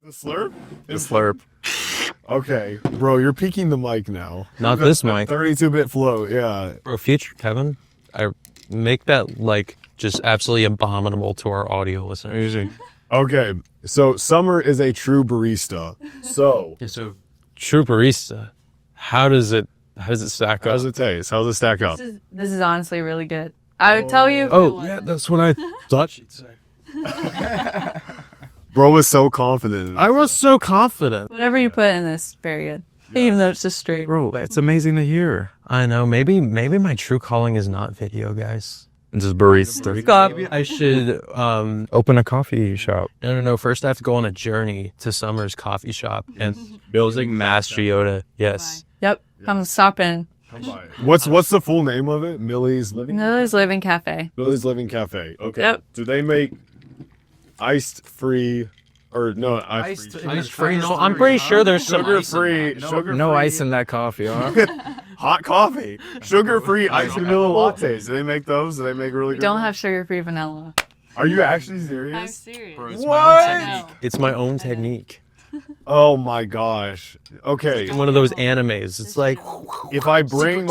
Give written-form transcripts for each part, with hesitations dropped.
The slurp? The slurp. Okay, bro, you're peeking the mic now. Not this mic. 32-bit float, yeah. Bro, future Kevin, I make that like just absolutely abominable to our audio listeners. Okay, so Sommer is a true barista. So, So true barista, how does it stack how up? does it taste? How does it stack up? This is honestly really good. I would tell you. Oh yeah, that's what I thought she'd say. Bro was so confident. I was so confident. Whatever you put in this, very good. Even though it's just straight. Bro, it's amazing to hear. I know. Maybe my true calling is not video, guys. It's just barista. Stop. I should Open a coffee shop. no. First, I have to go on a journey to Summer's coffee shop and building Master Yoda. Yes. Yep. I'm stopping. What's the full name of it? Millie's Living Miller's Living Cafe. Millie's Living Cafe. Okay. Yep. Do they make iced free or no Ice free? No, I'm pretty sure there's some sugar ice in free that. sugar No free, ice in that coffee, huh? hot coffee, sugar free iced vanilla lattes. Do they make those? Do they make really We good don't ones? have sugar-free vanilla. Are you actually serious? serious. What? It's my own technique. Oh my gosh. Okay. One of those animes. It's like If I bring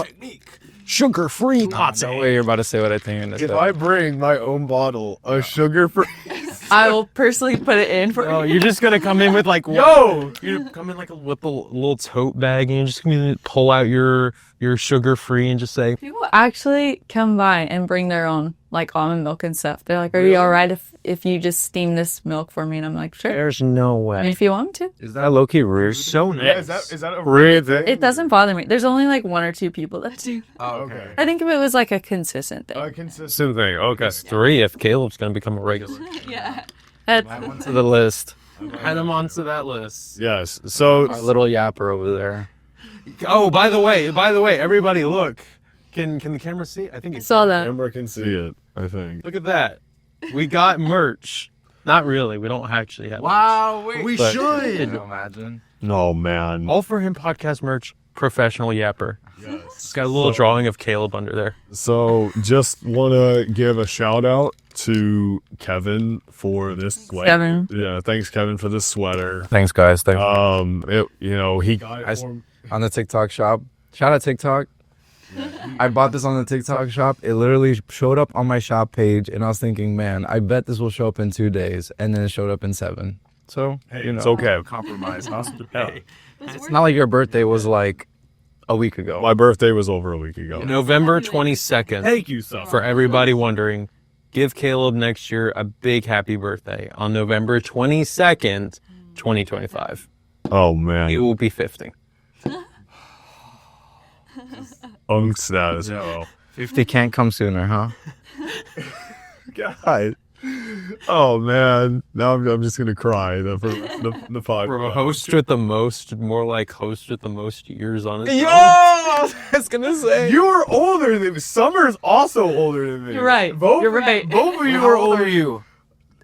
sugar-free That's the way you're about to say what I think. if I bring my own bottle of sugar free I will personally put it in for Oh, you're just gonna come in with like Yo! You come in like with a little tote bag and you're just gonna pull out your sugar free and just say, People actually come by and bring their own like almond milk and stuff. They're like, "Are you all right if you just steam this milk for me?" And I'm like, "Sure." "There's no I mean, way." if you want me to, Is that low-key rude? So Yeah, nice. is that a real thing? it doesn't bother me. There's only like one or two people that do. Oh, Okay. I think if it was like a consistent thing. A consistent thing. Okay. 3 if Caleb's gonna become a regular. That- To the list. Add him onto that list. Yes. So Our little yapper over there. Oh, by the way, everybody look. Can the camera see? I think I saw that. Amber can see it, I think. Look at that. We got merch. Not really. We don't actually have Wow, we But- should. Can you imagine? No, man. All for Him podcast merch. Professional yapper. Yes. It's got a little drawing of Caleb under there. So just want to give a shout out to Kevin for this sweater. Kevin. Yeah, thanks Kevin for this sweater. Thanks, guys. Thanks. He got it for On the TikTok shop. Shout out TikTok. I bought this on the TikTok shop. It literally showed up on my shop page, and I was thinking, man, I bet this will show up in 2 days, and then it showed up in 7. So, It's okay. compromise. It's not like your birthday was like a week ago. My birthday was over a week ago. November 22nd. Thank you, so. For everybody wondering, give Caleb next year a big happy birthday on November 22nd, 2025. Oh He man, will be 50. unc-status, bro. 50 can't come sooner, huh? God. Oh man, now I'm just gonna cry for the podcast. Bro, host with the most, more like host with the most years on it. Yo! I was gonna say. You're older than me. Summer's also older than me. You're right. Both, You're right. Both of you How are old older. are you?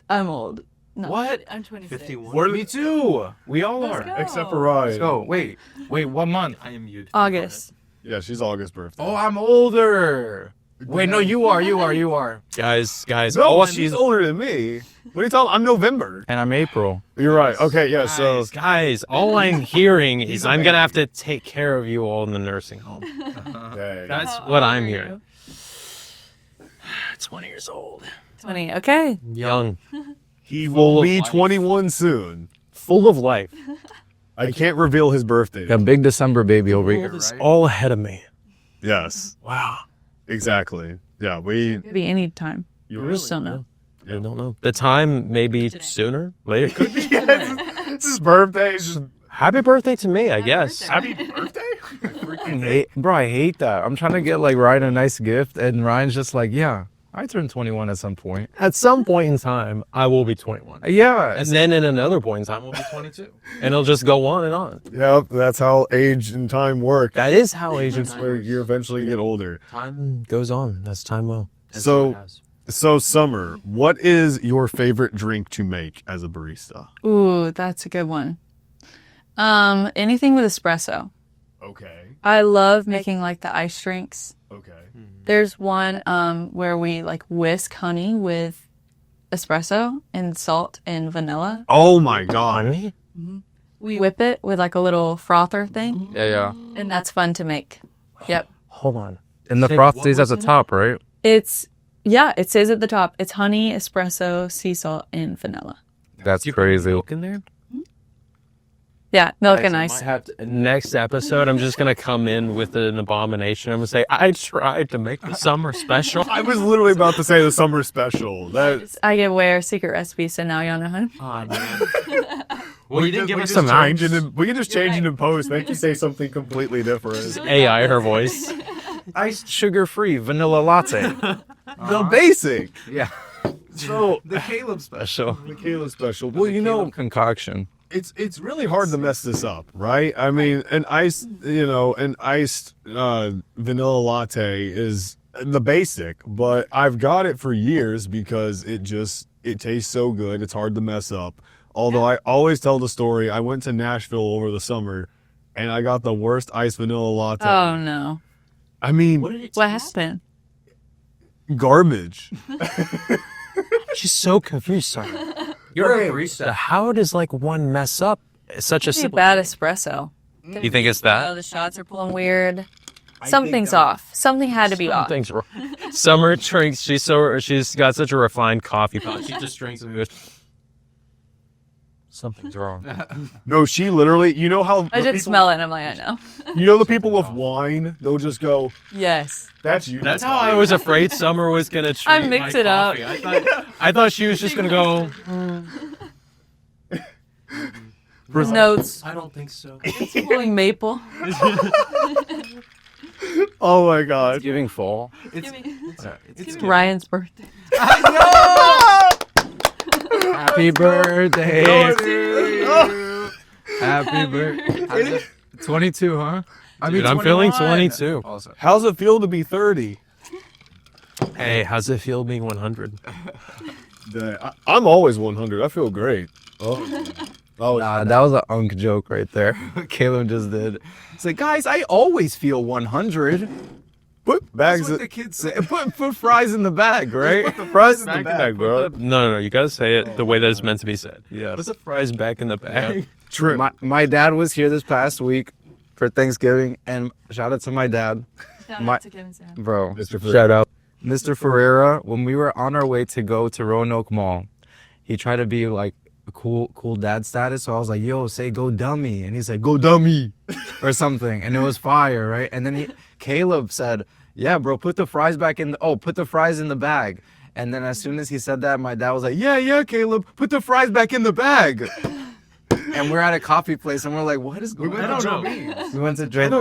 I'm old. No, What? I'm 26. 51. Me too. We all Let's are. go. Except for Ryan. Let's go. Wait, what month? I am you. August. Yeah, she's August birthday. Oh, I'm older. Wait, no, you are. Guys. No, all she's older than me. What are you talking? I'm November. And I'm April. You're right. Okay, yeah. So guys, all I'm hearing is I'm gonna have to take care of you all in the nursing home. okay. That's what I'm hearing. 20 years old. 20. Okay. Young. He Full will of be life. 21 soon. Full of life. I can't reveal his birthday. Got a big December baby over here. It's all ahead of me. Yes, Wow. exactly. Yeah, we. Could be any time. You We just don't know. I don't know. The time may be sooner, later. Could be. It's his birthday. It's just Happy birthday to me, I guess. happy birthday. Bro, I hate that. I'm trying to get like Ryan a nice gift, and Ryan's just like, yeah, I turned 21 at some point. At some point in time, I will be 21. Yeah. And then at another point in time, we'll be 22. And it'll just go on and on. Yep, that's how age and time work. That is how Asian It's where you eventually get older. time goes on. That's time well. So Summer, what is your favorite drink to make as a barista? Ooh, that's a good one. Anything with espresso. Okay. I love making like the ice drinks. Okay. There's one where we like whisk honey with espresso and salt and vanilla. Oh my god. Honey? We whip it with like a little frother thing, Yeah. and that's fun to make. Yep. Hold on. And the Say, froth what stays at was the in it? top, right? It says at the top, it's honey, espresso, sea salt, and vanilla. That's You put crazy. milk in there? Yeah, milk and Guys, ice. I might have to- next episode, I'm just gonna come in with an abomination. I'm gonna say I tried to make the summer special. I was literally about to say the summer special. That I give away our secret recipe, so now y'all know how. Oh, man. Well, you didn't give we us just some change it in, we can just change it in post. Make you say something completely different. AI her voice. Iced sugar-free vanilla latte. The basic. Yeah. So The Caleb special. the Caleb special. Well, you know, Concoction. it's really hard to mess this up, right? I mean, an iced vanilla latte is the basic, but I've got it for years because it tastes so good. It's hard to mess up. Although I always tell the story, I went to Nashville over the summer and I got the worst iced vanilla latte. Oh no! I mean, What happened? garbage. She's so confused. Sorry. You're a barista. How does like one mess up such a It's a simple? bad espresso. You think it's Oh, that? the shots are pulling weird. Something's off. Something had to be off. Something's wrong. Summer drinks. She's got such a refined coffee pot. She just drinks and goes. Something's wrong. No, she literally, you know how I the did people- smell it. And I'm like, I know. You know the people with wine, they'll just go, Yes. that's you. That's how I was afraid Summer was gonna treat I mix my it up. coffee. I thought she was just gonna go. Notes. I don't think so. Pulling maple. Oh my god. Giving fall. It's Ryan's birthday. Happy birthday to you. Happy birthday. 22, huh? Dude, I'm feeling 22. Awesome. How's it feel to be 30? Hey, how's it feel being 100? I'm always 100. I feel great. Oh, Nah, that was an unk joke right there. Caleb just did. It's like, guys, I always feel 100. put bags That's what of the kids say. Put fries in the bag, right? the fries in the bag, bro. No, you gotta say it the way that it's meant to be said. Yeah. Put the fries back in the bag. True. My dad was here this past week for Thanksgiving, and shout out to my dad, bro. Shout out. Mr. Ferreira, when we were on our way to go to Roanoke Mall, he tried to be like a cool dad status. So I was like, yo, say go dummy. And he said, go dummy or something. And it was fire, right? And then Caleb said, yeah, bro, put the fries in the bag. And then as soon as he said that, my dad was like, yeah, Caleb, put the fries back in the bag. And we're at a coffee place and we're like, what is going on? I don't know. We went to Joe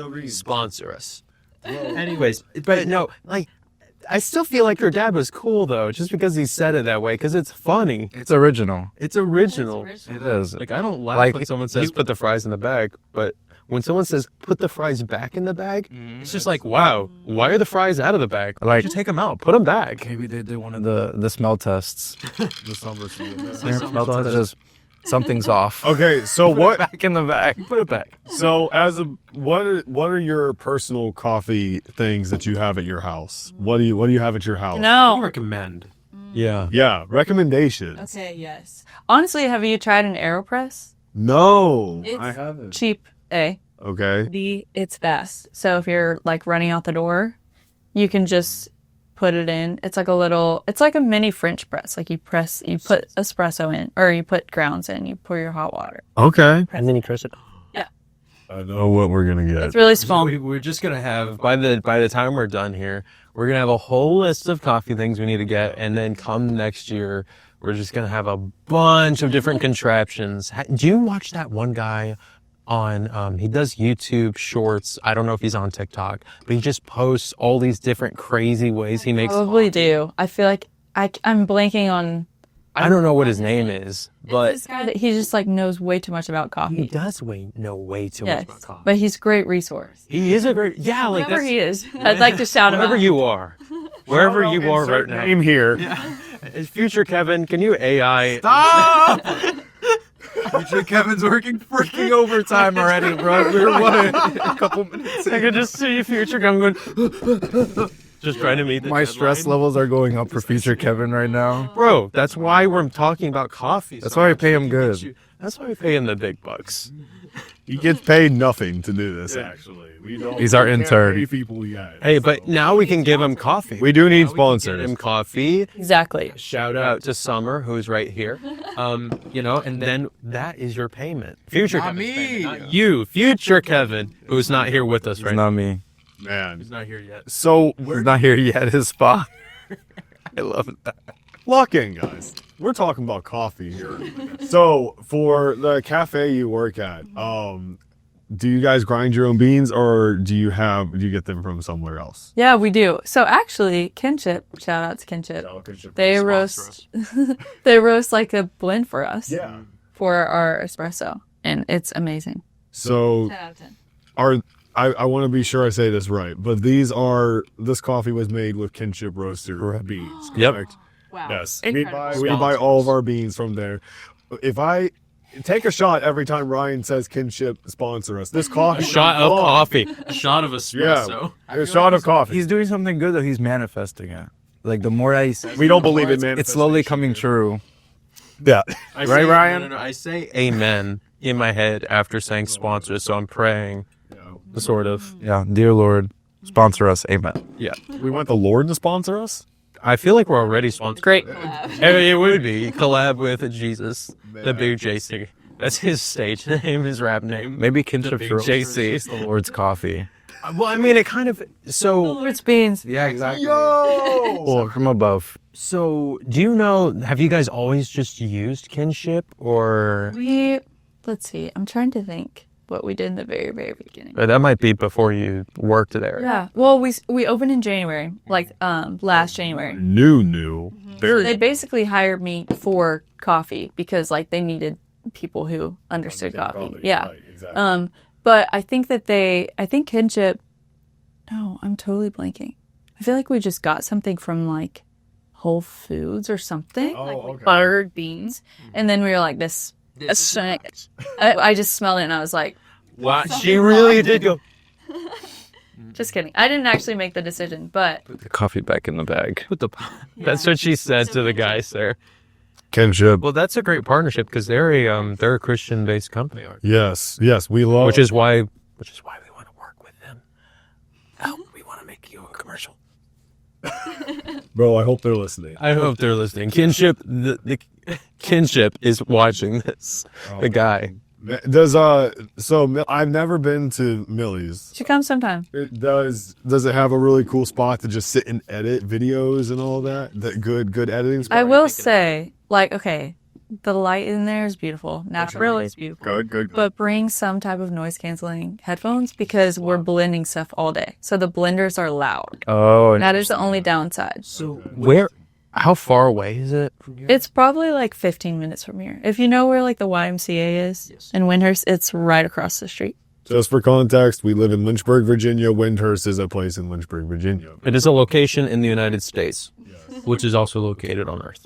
Reed's. Sponsor us. Anyways, but no, like, I still feel like your dad was cool though, just because he said it that way, because it's funny. It's original. It's original. It is. Like, I don't laugh Like, when someone says put the fries in the bag, but when someone says put the fries back in the bag, it's just like, wow, why are the fries out of the bag? Like- You take them out, put them back. Maybe they did one of the smell tests. The summer Smell test is something's off. Okay, so what? Back in the bag. Put it back. So what are your personal coffee things that you have at your house? What do you have at your house? I No. recommend. Yeah. Yeah, recommendations. Okay, yes. Honestly, have you tried an AeroPress? No, It's I haven't. cheap, A. Okay. B, it's fast. So if you're like running out the door, you can just put it in. It's like a mini French press. Like you put espresso in, or you put grounds in, you pour your hot water. Okay. And then you crush it. I know what we're gonna get. It's really small. We're just gonna have by the time we're done here, we're gonna have a whole list of coffee things we need to get, and then come next year, we're just gonna have a bunch of different contraptions. Do you watch that one guy on? He does YouTube shorts. I don't know if he's on TikTok, but he just posts all these different crazy ways he makes. Probably do. I feel like I'm blanking on I don't know what his name is, but this guy that he just like knows way too much about he coffee. does know way too Yes, much about coffee. but he's a great resource. He is a great like Wherever that's he is, I'd like to shout him wherever out. you are, wherever you are right now. Name here. Future Kevin, can you AI? Stop! Future Kevin's working freaking overtime already, bro. We're what, a couple minutes I could just see Future Kevin going. Just trying to meet the My stress deadline. levels are going up for future Kevin right now. Bro, that's why we're talking about coffee. That's so why I much. pay him good. That's why we pay him the big bucks. He gets paid nothing to do this. Actually, we don't. He's our we can't intern. pay people yet. Hey, but now we can give him coffee. We do need Now we can sponsors. Get him coffee. Exactly. Shout out to Summer, who's right here. And then that is your payment. Future Not Kevin's me. payment, not you, future Kevin, who's not here with us It's right now. not me. Man. He's not here yet. So He's we're not here yet. His spot. I love that. lock in, guys. We're talking about coffee here. So for the cafe you work at, do you guys grind your own beans, or do you get them from somewhere else? Yeah, we do. So actually, Kinship, shout out to Kinship. They roast they roast like a blend for us Yeah. for our espresso, and it's amazing. So 10 out of 10. I want to be sure I say this right, but this coffee was made with Kinship roaster beans. Yep. Correct? Wow. Yes. Incredible. We buy all of our beans from there. If I take a shot every time Ryan says Kinship sponsor us, this coffee A shot of coffee. A shot of espresso. a shot of coffee. He's doing something good though. He's manifesting it. Like the more I say, We don't believe in it's manifestation. slowly coming true. Yeah. I Right, say- Ryan? No, I say amen in my head after saying sponsor, so I'm praying, sort of. Yeah, dear Lord, sponsor us. Amen. Yeah. We want the Lord to sponsor us? I feel like we're already sponsored. Great. It would be. Collab with Jesus, the Big JC. That's his stage name, his rap name. Maybe Kinship big Roasters JC. is the Lord's coffee. Well, I mean, it kind of. So, It's beans. Yeah, exactly. Yo! Well, from above. do you know? Have you guys always just used Kinship, or Let's see. I'm trying to think what we did in the very, very beginning. that might be before you worked there? Yeah. Well, we opened in January, like last January. New. Very They basically hired me for coffee because like they needed people who understood coffee. Yeah. Right, exactly. But I think Kinship. No, I'm totally blanking. I feel like we just got something from like Whole Foods or something, Oh, like okay. buttered beans, and then we were like this. I just smelled it and I was like, Wow, she really did go. just kidding. I didn't actually make the decision, but Put the coffee back in the bag. That's what she said to the guys there. Kinship. Well, that's a great partnership because they're a Christian-based company, Yes, we love which is why we want to work with them. Oh, we want to make you a commercial. Bro, I hope they're listening. I hope they're listening. Kinship, the Kinship is watching this. The guy. Does I've never been to Millie's. she comes sometime. Does it have a really cool spot to just sit and edit videos and all that? That good editing spot? I will say, like, okay, the light in there is beautiful. Naturally, it's beautiful. Good. But bring some type of noise canceling headphones because we're blending stuff all day. So the blenders are loud. Oh, That is the only downside. How far away is it? It's probably like 15 minutes from here. If you know where like the YMCA is in Windhurst, it's right across the street. Just for context, we live in Lynchburg, Virginia. Windhurst is a place in Lynchburg, Virginia. It is a location in the United States, which is also located on Earth.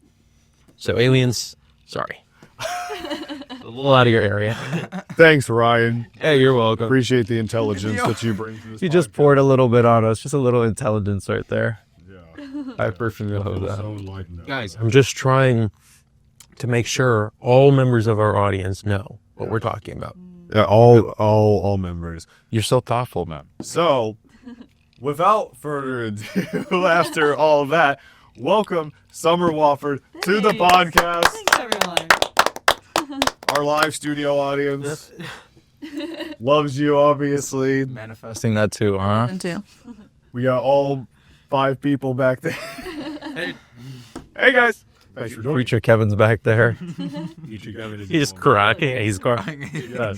So aliens, sorry. A little out of your area. Thanks, Ryan. Hey, you're welcome. Appreciate the intelligence that you bring to this. you just poured a little bit on us. Just a little intelligence right there. Yeah. I personally love that. So enlightened. Guys, I'm just trying to make sure all members of our audience know what we're talking about. Yeah, all members. You're so thoughtful, man. So, without further ado, after all of that, welcome Sommer Wofford to the podcast. Thanks, everyone. Our live studio audience loves you, obviously. Manifesting that too, huh? And too. We got all 5 people back there. Hey guys. Thanks for joining. Preacher Kevin's back there. He's crying. He's crying. Yeah.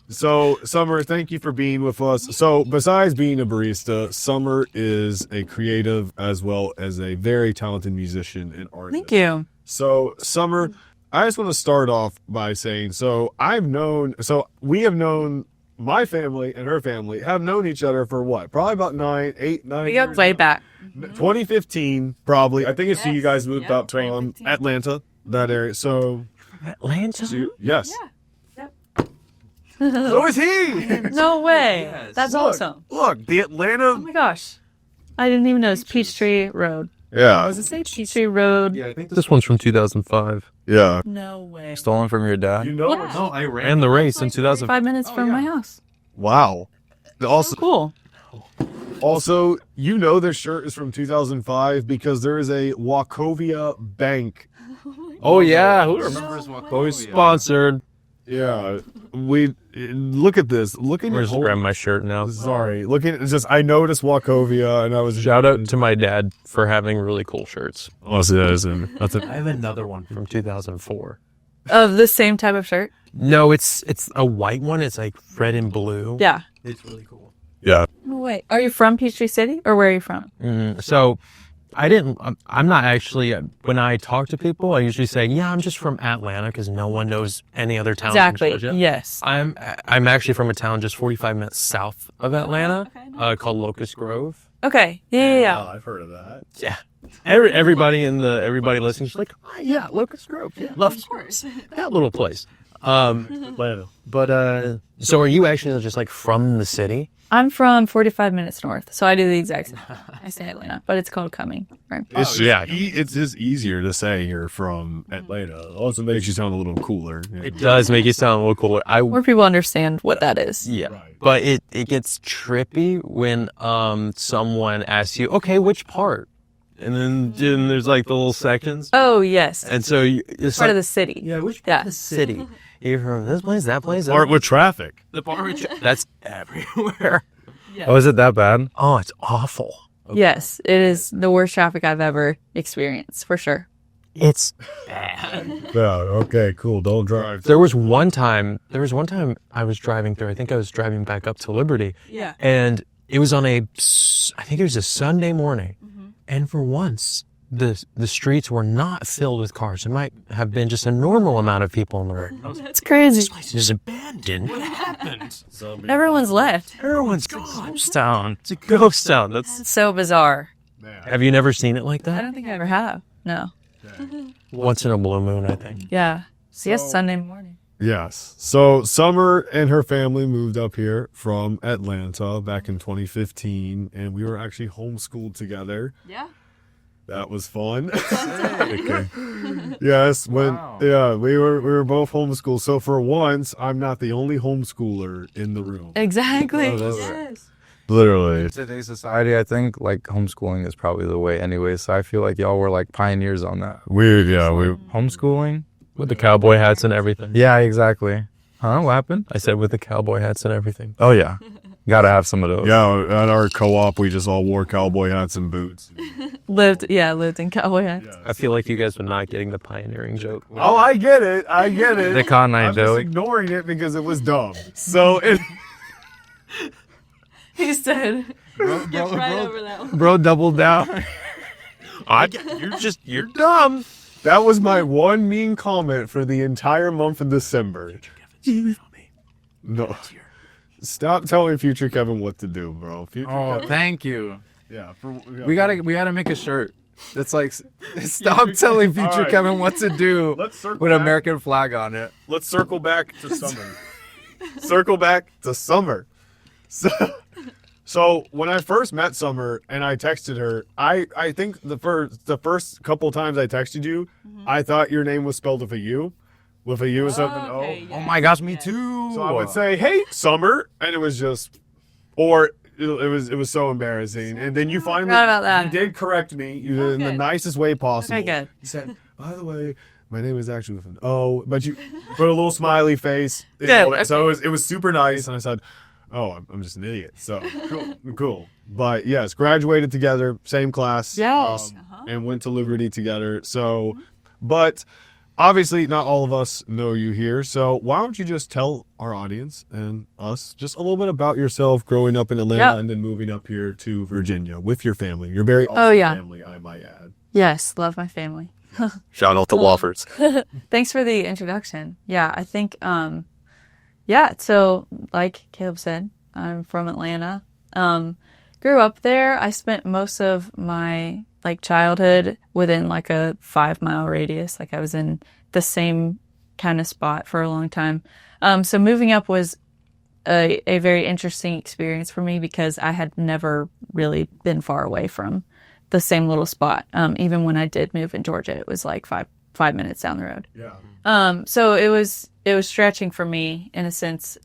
So, Sommer, thank you for being with us. So, besides being a barista, Sommer is a creative as well as a very talented musician and artist. Thank you. So, Sommer, I just want to start off by saying, we have known, my family and her family have known each other for what? Probably about 9 We years. go way back. 2015, probably. I think it's you guys moved Yeah, up from 2015. Atlanta, that area. So, Atlanta? yes. So is he. No way. Yes. That's Look, awesome. Look, the Oh Atlanta. my gosh. I didn't even know it's Peachtree Road. Yeah, Does it say Peachtree Road? Yeah, I think this one's from 2005. yeah. No way. Stolen from your dad. You know, Yeah. it's- No, I ran the race in 2005. 5 minutes from my house. wow. Also, Cool. Also, you know this shirt is from 2005 because there is a Wachovia Bank. Oh yeah, who remembers remembers Always sponsored. Yeah, we look at this. Looking I'm at just grabbing my shirt now. sorry, looking at just I noticed Wachovia and I was Shout out to my dad for having really cool shirts. That's I have another one from 2004. Of the same type of shirt? No, it's a white one. It's like red and blue. Yeah. It's really cool. yeah. No way. Are you from Peachtree City or where are you from? So I didn't. I'm not actually. When I talk to people, I usually say, "Yeah, I'm just from Atlanta," because no one knows any other towns. Exactly. In Georgia. Yes. I'm actually from a town just 45 minutes south of Atlanta, called Locust Grove. Okay. Yeah. I've heard of that. Yeah. Everybody listening is like, oh, yeah, Locust Grove. Yeah, love that little place. But so are you actually just like from the city? I'm from 45 minutes north, so I do the exact same. I say Atlanta, but it's called Cumming. Right. It's it's just easier to say you're from Atlanta. Also makes you sound a little cooler. Yeah. It does make you sound a little cooler. More people understand what that is. Yeah. Right. But it gets trippy when someone asks you, okay, which part? And then there's like the little sections. Oh, yes. And so it's Part like, of the city. yeah, which part Yeah. of the city? You're from this place, that place, Part with traffic. the part which that's everywhere. Oh, is it that bad? Oh, it's awful. Yes, it is the worst traffic I've ever experienced, for sure. It's bad. Yeah. Okay. Cool. Don't drive. There was one time I was driving through. I think I was driving back up to Liberty. Yeah. And it was on I think it was a Sunday morning. And for once, the streets were not filled with cars. It might have been just a normal amount of people on the road. It's crazy. This place is abandoned. What happened? Everyone's left. Everyone's ghost town. It's a ghost town. That's. It's so bizarre. Have you never seen it like I that? don't think I ever have. No. Once in a blue moon, I think. Yeah. See us Sunday morning. Yes. So Summer and her family moved up here from Atlanta back in 2015, and we were actually homeschooled together. Yeah. That was fun. Okay. Yes, we were both homeschooled. So for once, I'm not the only homeschooler in the room. Exactly. Oh, that's- Yes. Literally. In today's society, I think like homeschooling is probably the way anyway. So I feel like y'all were like pioneers on that. We Homeschooling? With the cowboy hats and everything. Yeah, exactly. Huh? What happened? I said with the cowboy hats and everything. Oh yeah, gotta have some of those. yeah, at our co-op we just all wore cowboy hats and boots. Lived in cowboy hats. I feel like you guys were not getting the pioneering joke. Oh, I get it. The con I'm night just joke. ignoring it because it was dumb. So it He said, "Get right over that one." Bro, doubled down. You're dumb. that was my one mean comment for the entire month of December. No. Stop telling future Kevin what to do, bro. Future Oh, Kevin, thank you. yeah. We gotta make a shirt. That's like, stop telling future All right. Kevin what to do Let's circle with an back. American flag on it. Let's circle back to summer. Circle back to summer. So when I first met Summer and I texted her, I think the first couple times I texted you, I thought your name was spelled with a U or something. okay, Oh my gosh, me too. So I would say, "Hey, Summer," and it was just, or it was so embarrassing. And then you finally Forgot about that. you did correct me. You did it in the Okay. nicest way possible. Okay, good. You said, "By the way, my name is actually with an O," but you put a little smiley face. Yeah, So it was super nice, and I said, "Oh, I'm just an idiot." So cool. But yes, graduated together, same class. Yes. And went to Liberty together. So, but obviously not all of us know you here. So why don't you just tell our audience and us just a little bit about yourself growing up in Atlanta Yeah. and then moving up here to Virginia with your family. Your very awesome yeah. family, I might add. Yes, love my family. Shout out to Woffords. Thanks for the introduction. Yeah, I think, yeah, so like Caleb said, I'm from Atlanta. Grew up there. I spent most of my like childhood within like a 5-mile radius. Like I was in the same kind of spot for a long time. So moving up was a very interesting experience for me because I had never really been far away from the same little spot. Even when I did move in Georgia, it was like five minutes down the road. Yeah. So it was stretching for me in a sense,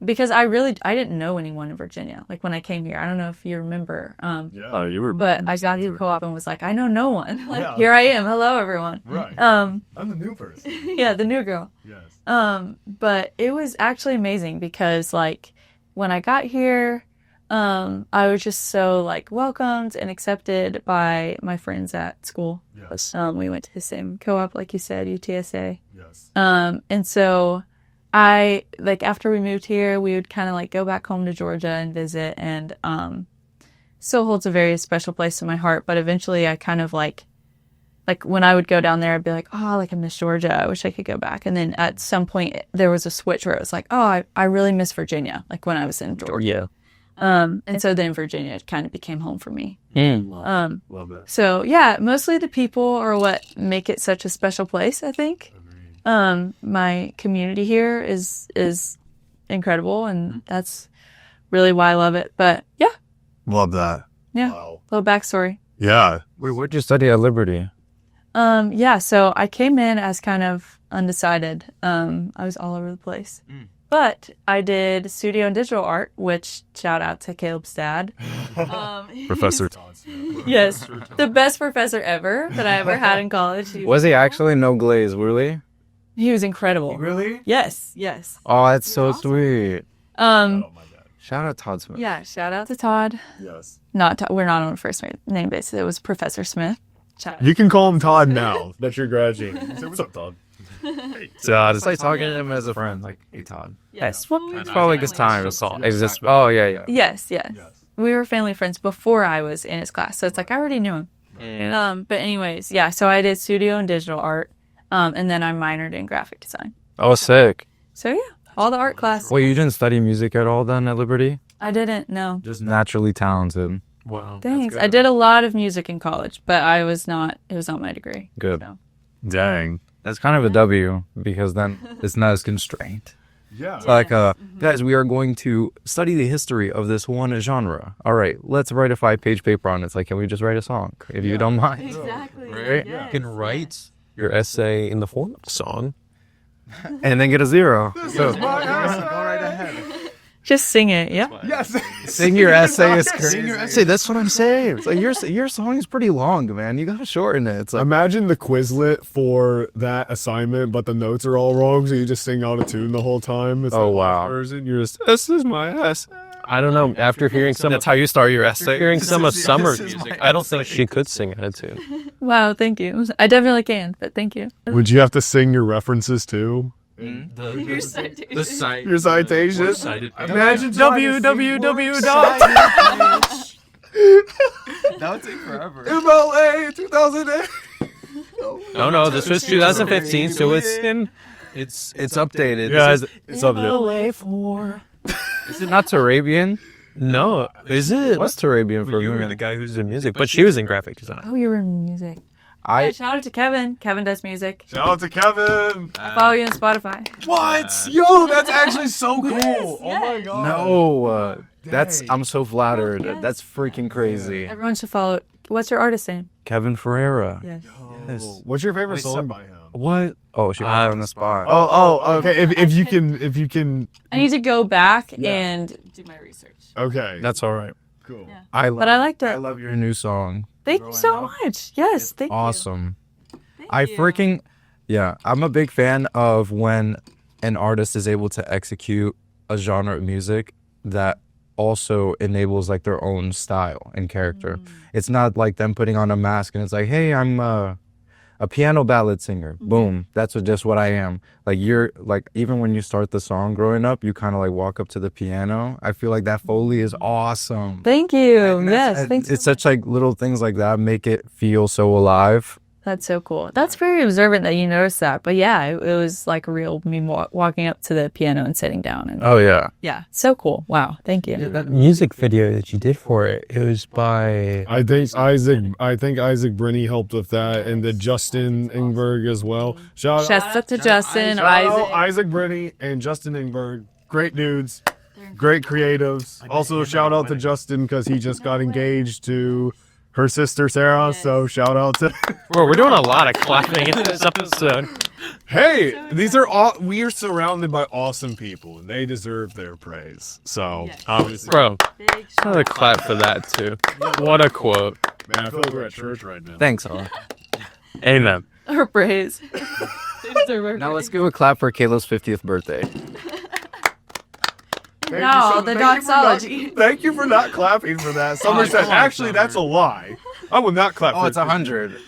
because I didn't know anyone in Virginia. Like when I came here, I don't know if you remember, Yeah. Oh, you were. but I got to co-op and was like, I know no one. Like Yeah. here I am. Hello, everyone. Right. Um, I'm the new person. yeah, the new girl. Yes. But it was actually amazing because like when I got here, I was just so like welcomed and accepted by my friends at school. Yes. We went to the same co-op, like you said, UTSA. Yes. And so I like after we moved here, we would kind of like go back home to Georgia and visit, and still holds a very special place in my heart. But eventually, I kind of like when I would go down there, I'd be like, oh, like I miss Georgia. I wish I could go back. And then at some point, there was a switch where it was like, oh, I really miss Virginia. Like when I was in Georgia. And so then Virginia kind of became home for me. Love that. So yeah, mostly the people are what make it such a special place, I think. My community here is incredible, and that's really why I love it. But yeah, Love that. yeah, Wow. little backstory. Yeah. Wait, where'd you study at Liberty? Yeah, so I came in as kind of undecided. I was all over the place. But I did studio and digital art, which shout out to Caleb's dad. Professor. Yes, the best professor ever that I ever had in college. Was he actually no glaze, really? He was incredible. Really? Yes, yes. Oh, that's so sweet. Oh my God. Shout out Todd Smith. Yeah, shout out to Todd. Yes. We're not on a first name basis. It was Professor Smith. Shout out. You can call him Todd now that you're graduating. Say, what's up, Todd? Todd. It's like talking to him as a friend. Like, hey, Todd. Yes. Well, It's probably his time. It's just, oh, yeah, yeah. yes, yes. Yes. We were family friends before I was in his class, so it's like I already knew him. But anyways, yeah. So I did studio and digital art, and then I minored in graphic design. Oh, sick. So yeah, all the art class. Wait, you didn't study music at all then at Liberty? I didn't know. Just naturally talented. Wow. Thanks. I did a lot of music in college, but it was not my degree. Good. So. Dang. That's kind of a W because then it's not as constrained. Yeah. It's like, guys, we are going to study the history of this one genre. All right, let's write a 5-page paper on it. It's like, can we just write a song if you don't mind? Exactly. Right? You can write your essay in the form of a song. And then get a 0. So, Go right ahead. Just sing it. Yeah. Yes. sing your essay is crazy. Sing your essay, that's what I'm saying. It's like your song is pretty long, man. You gotta shorten it. It's like, Imagine the Quizlet for that assignment, but the notes are all wrong, so you just sing out of tune the whole time. It's Oh, like wow. Version. You're just, this is my essay. I don't know. After hearing some, that's how you start your essay. hearing some of This is Summer's my music, I don't think she could sing out of tune. Wow. Thank you. I definitely can, but thank you. Would you have to sing your references too? The site. Your citations? Cited. Imagine www. That would take forever. MLA 2008. No, this was 2015, so it's It's updated. Yeah, It's up there. Is it not Turabian? no, is it? What's Turabian for You were me? the guy who's in music, but she was in graphic design. Oh, you were in music. I Shout out to Kevin. Kevin does music. Shout out to Kevin. I follow you on Spotify. What? Yo, that's actually so cool. Oh my god. no. That's Dang. I'm so flattered. Yes. That's freaking crazy. Everyone should follow. What's your artist name? Kevin Ferreira. Yes. Oh, what's your favorite Wait, song so- by him? What? Oh, she got on the spot. Oh, okay. If you can. I need to go back Yeah. and do my research. Okay. That's all right. cool. Yeah. But I liked it. I love your new song. Thank you so much. Yes, thank Awesome. you. I freaking yeah. I'm a big fan of when an artist is able to execute a genre of music that also enables like their own style and character. It's not like them putting on a mask and it's like, hey, I'm a piano ballad singer. Boom. That's just what I am. Like you're like, even when you start the song growing up, you kind of like walk up to the piano. I feel like that Foley is awesome. Thank you. And Yes, thanks. It's such like little things like that make it feel so alive. That's so cool. That's very observant that you noticed that. But yeah, it was like real me walking up to the piano and sitting down. And Oh yeah. yeah, so cool. Wow, thank you. That music video that you did for it, it was by I think Isaac Brinney helped with that, and the Justin Ingberg as well. Shout Shouts out to Justin, out Isaac. Isaac Brinney and Justin Ingberg. great dudes, great creatives. Also, shout out to Justin because he just got engaged to her sister Sarah. Yes. So shout out to. Bro, we're doing a lot of clapping in this episode. Hey, these are all. We are surrounded by awesome people, and they deserve their praise. So obviously, Bro, another clap for that too. What a quote. man, I feel like we're at church right now. Thanks, all. Amen. Or praise. Now let's give a clap for Caleb's 50th birthday. No, the doxology. Thank you for not clapping for that. Summer said, actually, that's a lie. I would not clap. Oh, for it's 100.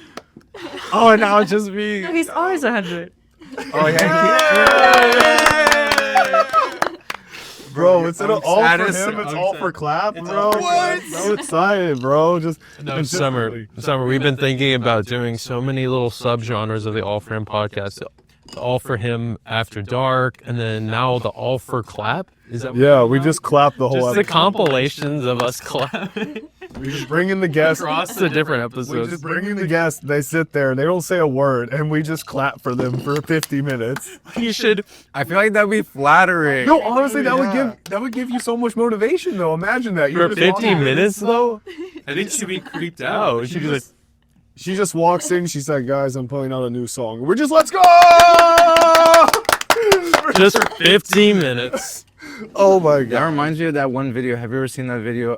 Oh, and now it's just me. No, he's always 100. Oh, Bro, instead of all for Status. him, it's all for clap, bro. What? So excited, bro. Just No, Summer, we've been thinking about doing so many little subgenres of the All For Him podcast. The All For Him After Dark, and then now the All For Clap. Is that Yeah, we just clap the whole just the episode. compilations of us clapping We just bring in the guests. across the different We episodes? just bring in the guests. They sit there and they don't say a word, and we just clap for them for 50 minutes. You should. I feel like that'd be flattering. No, honestly, that would give you so much motivation, though. Imagine that. For You're just 50 walking- minutes, though? I think she'd be creeped out. She'd be like, She just walks in. She said, "Guys, I'm putting out a new song. We're just let's go." just for 15 minutes. Oh my That god. reminds me of that one video. Have you ever seen that video?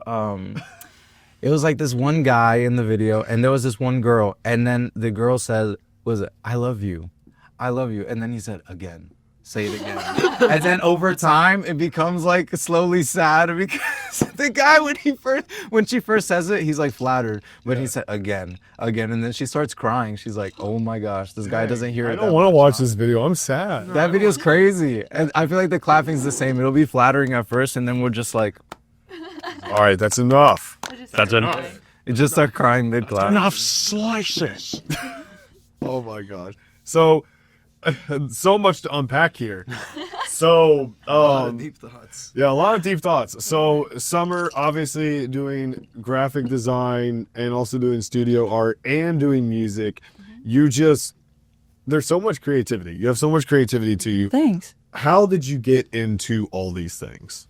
It was like this one guy in the video, and there was this one girl, and then the girl said, "Was it I love you, I love you," and then he said, "Again, say it again," and then over time it becomes like slowly sad because the guy when she first says it, he's like flattered, but he said again, and then she starts crying. She's like, "Oh my gosh, this guy doesn't hear I it." don't want to watch this video. I'm sad. That video's crazy, and I feel like the clapping's the same. It'll be flattering at first, and then we're just like, All right, that's enough. That's enough. it just start crying mid clap. Enough slices. Oh my gosh. So, so much to unpack here. So, Deep thoughts. yeah, a lot of deep thoughts. So, Summer obviously doing graphic design and also doing studio art and doing music. You just, there's so much creativity. You have so much creativity to you. Thanks. How did you get into all these things?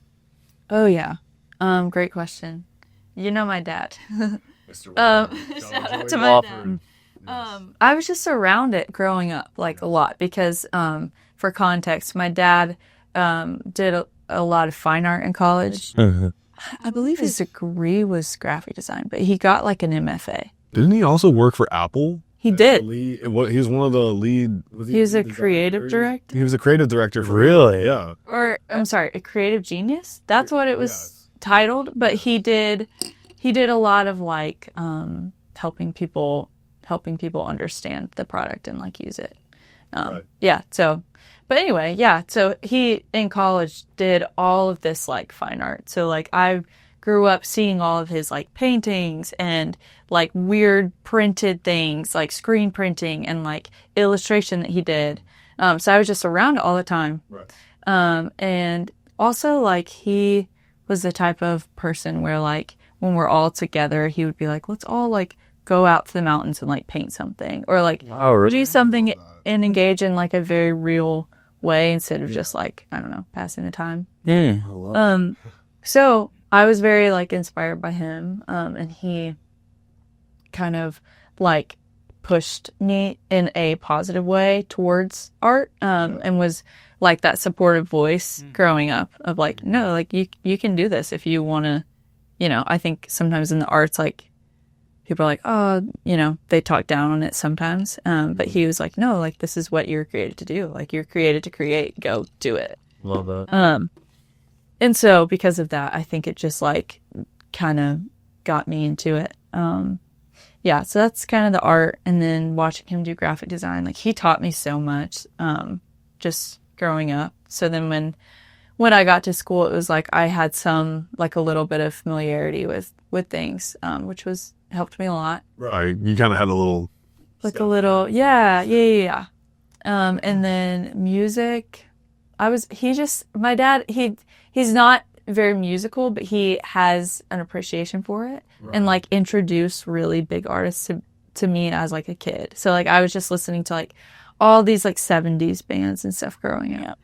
Oh, yeah. Great question. You know my dad. Mr. Shout out to my dad. I was just around it growing up, like a lot, because for context, my dad did a lot of fine art in college. I believe his degree was graphic design, but he got like an MFA. Didn't he also work for Apple? He did. He was one of the lead. He was a creative director. He was a creative director for Really? Yeah. Or I'm sorry, a creative genius. That's what it was titled. But he did a lot of like helping people understand the product and like use it. Right. Yeah. So, but anyway, yeah. So he in college did all of this like fine art. So like I grew up seeing all of his like paintings and like weird printed things like screen printing and like illustration that he did. So I was just around it all the time. Right. And also like he was the type of person where like when we're all together, he would be like, let's all like go out to the mountains and like paint something or like do something and engage in like a very real way instead of just like, I don't know, passing the time. So I was very like inspired by him. And he kind of like pushed me in a positive way towards art. And was like that supportive voice growing up of like, no, like you can do this if you want to, you know. I think sometimes in the arts, like people are like, oh, you know, they talk down on it sometimes. But he was like, no, like this is what you're created to do. Like you're created to create, go do it. Love that. And so because of that, I think it just like kind of got me into it. Yeah, so that's kind of the art. And then watching him do graphic design, like he taught me so much just growing up. So then when I got to school, it was like I had some like a little bit of familiarity with things, which was helped me a lot. Right. You kind of had a little. Like a little, yeah. And then music, my dad, he's not very musical, but he has an appreciation for it and like introduced really big artists to me as like a kid. So like I was just listening to like all these like 70s bands and stuff growing up.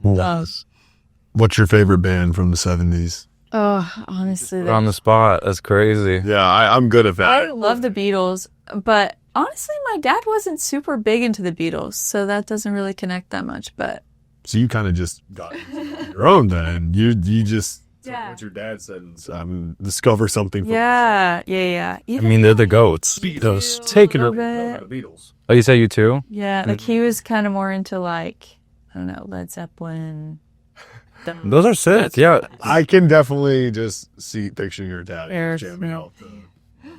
What's your favorite band from the 70s? Oh, honestly, On the spot. That's crazy. Yeah, I'm good at that. I love the Beatles, but honestly, my dad wasn't super big into the Beatles, so that doesn't really connect that much. But So you kind of just got your own then. You just Yeah. what your dad said and discover something. yeah. I mean, they're the goats. Beatles. Take it or Bit. Beatles. Oh, you say you too? Yeah, like he was kind of more into like, I don't know, Led Zeppelin. Those are sick. Yeah. I can definitely just picture your dad Yes. jamming out the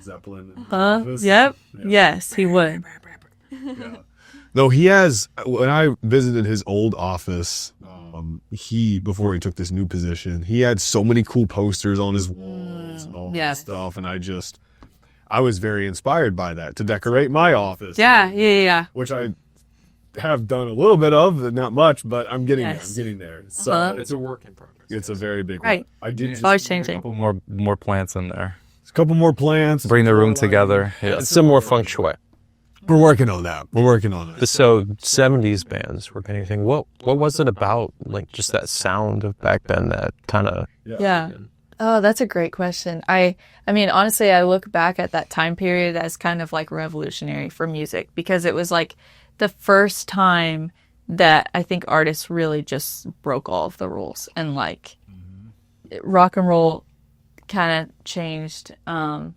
Zeppelin. And Elvis. Yep. Yeah. Yes, he would. Yeah. No, he has. When I visited his old office, before he took this new position, he had so many cool posters on his walls and all that Yes. stuff, and I was very inspired by that to decorate my office. Yeah. Which I have done a little bit of, not much, but I'm getting there. Yes. I'm getting there. So Uh-huh. It's a work in progress. it's a very big Right. one. I did just Always changing. Couple more plants in there. a couple more plants. Bring the room more lighting. together. Yeah. Some more feng shui. We're working on that. We're working on it. So 70s bands were anything. What was it about? Like just that sound of back then that kind of. Yeah. Oh, that's a great question. I mean, honestly, I look back at that time period as kind of like revolutionary for music because it was like the first time that I think artists really just broke all of the rules and like rock and roll kind of changed. And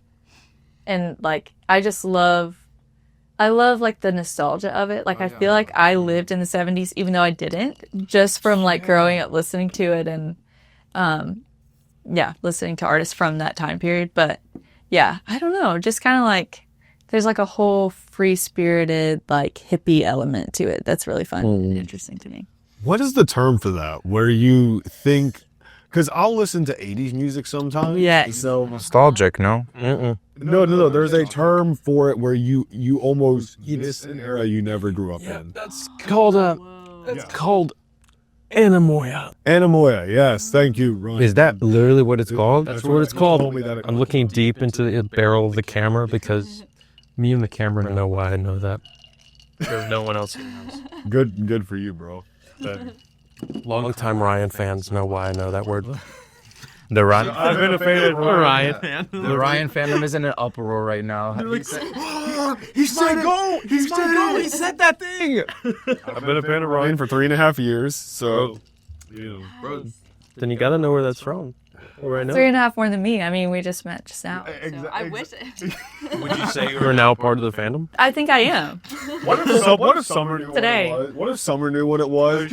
like, I love like the nostalgia of it. Like, I feel like I lived in the 70s, even though I didn't, just from like growing up listening to it and, listening to artists from that time period. But yeah, I don't know, just kind of like, there's like a whole free-spirited, like hippie element to it. That's really fun and interesting to me. What is the term for that? Where you think, because I'll listen to 80s music sometimes. Yes. So Nostalgic, no? no. There's a term for it where you almost miss an era you never grew up in. That's called called Anamoya. Anamoya, yes. Thank you, Ron. Is that literally what it's called? That's what it's called. Told me that I'm looking deep into the barrel of the camera because me and the camera know why I know that. There's no one else who knows. Good for you, bro. Long-time Ryan fans know why I know that word. The Ryan, I've been a fan of Ryan fan. the Ryan fandom is in an uproar right now. He said go! He said go! He said that thing! I've been a fan of Ryan for 3.5 years, so Then you gotta know where that's from. Where I know. 3.5 more than me. I mean, we just met just now. I wish it. Would you say you're now part of the fandom? I think I am. What if Summer knew Today. what it was? What if Summer knew what it was?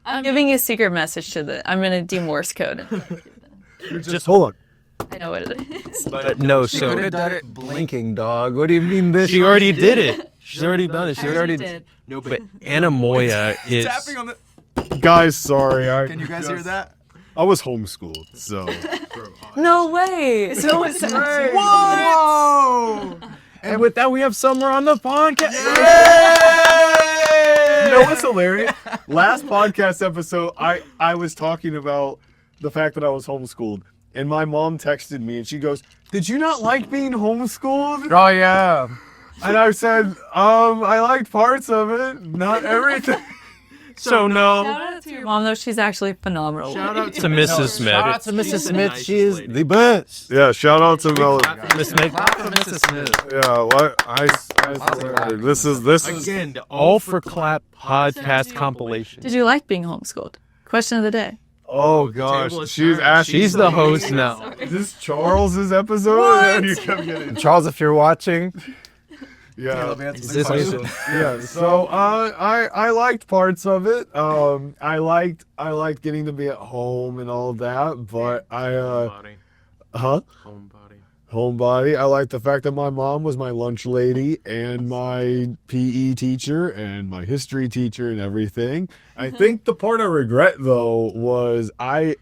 I'm giving you a secret message I'm going to do Morse code. Just hold on. I know what it is. But no, Could have done it blinking, dog. What do you mean this? she already did it. She's already done it. She already did. No, but Anamoya is. Guys, sorry. Can you guys hear that? I was homeschooled, so. No way. So it's Whoa! And with that, we have Summer on the podcast. You know what's hilarious? Last podcast episode, I was talking about the fact that I was homeschooled, and my mom texted me, and she goes, "Did you not like being homeschooled?" Oh yeah. And I said, I liked parts of it, not everything. So no. Shout out to your mom, though. She's actually phenomenal. Shout out to Mrs. Smith. Shout out to Mrs. Smith. She is the best. Yeah, shout out to Mel. Miss Smith. Mrs. Smith. Yeah, what I swear, this is Again, the All for Clap podcast compilation. Did you like being homeschooled? Question of the day. Oh gosh, she's asking. She's the host now. Is this Charles's episode? You kept getting. Charles, if you're watching, Yeah. Is this music? Yeah. So I liked parts of it. I liked getting to be at home and all that, but homebody. I liked the fact that my mom was my lunch lady and my PE teacher and my history teacher and everything. I think the part I regret though was I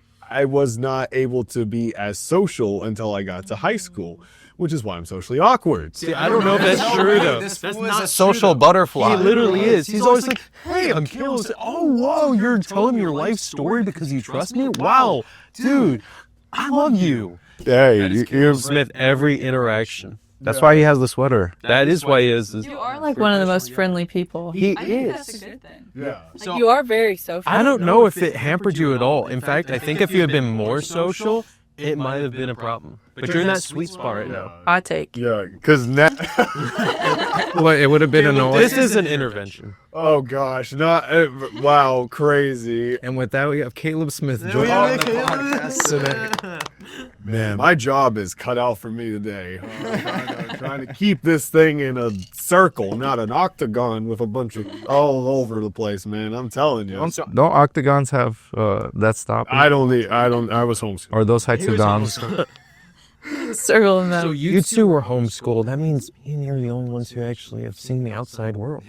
was not able to be as social until I got to high school, which is why I'm socially awkward. See, I don't know if that's true though. this fool is a social butterfly. He literally is. He's always like, "Hey, I'm Caleb." Oh, whoa, you're telling me your life story because you trust me? Wow, dude, I love you. Hey, you're Smith, every interaction That's why he has the sweater. That is why he is. You are like one of the most friendly people. He I think is. that's a good thing. Yeah. Like, you are very social. I don't know if it hampered you at all. In fact, I think if you had been more social, it might have been a problem. But you're in that sweet spot right now. I take. Yeah, because now. Well, it would have been annoying. This is an intervention. Oh gosh, not wow, crazy. And with that, we have Caleb Smith joining the podcast today. Man, my job is cut out for me today. Trying to keep this thing in a circle, not an octagon with a bunch of all over the place, man. I'm telling you. Don't octagons have that stop? I was homeschooled. Or those hexagons? Circle them So out. you two were homeschooled. That means me and you're the only ones who actually have seen the outside world.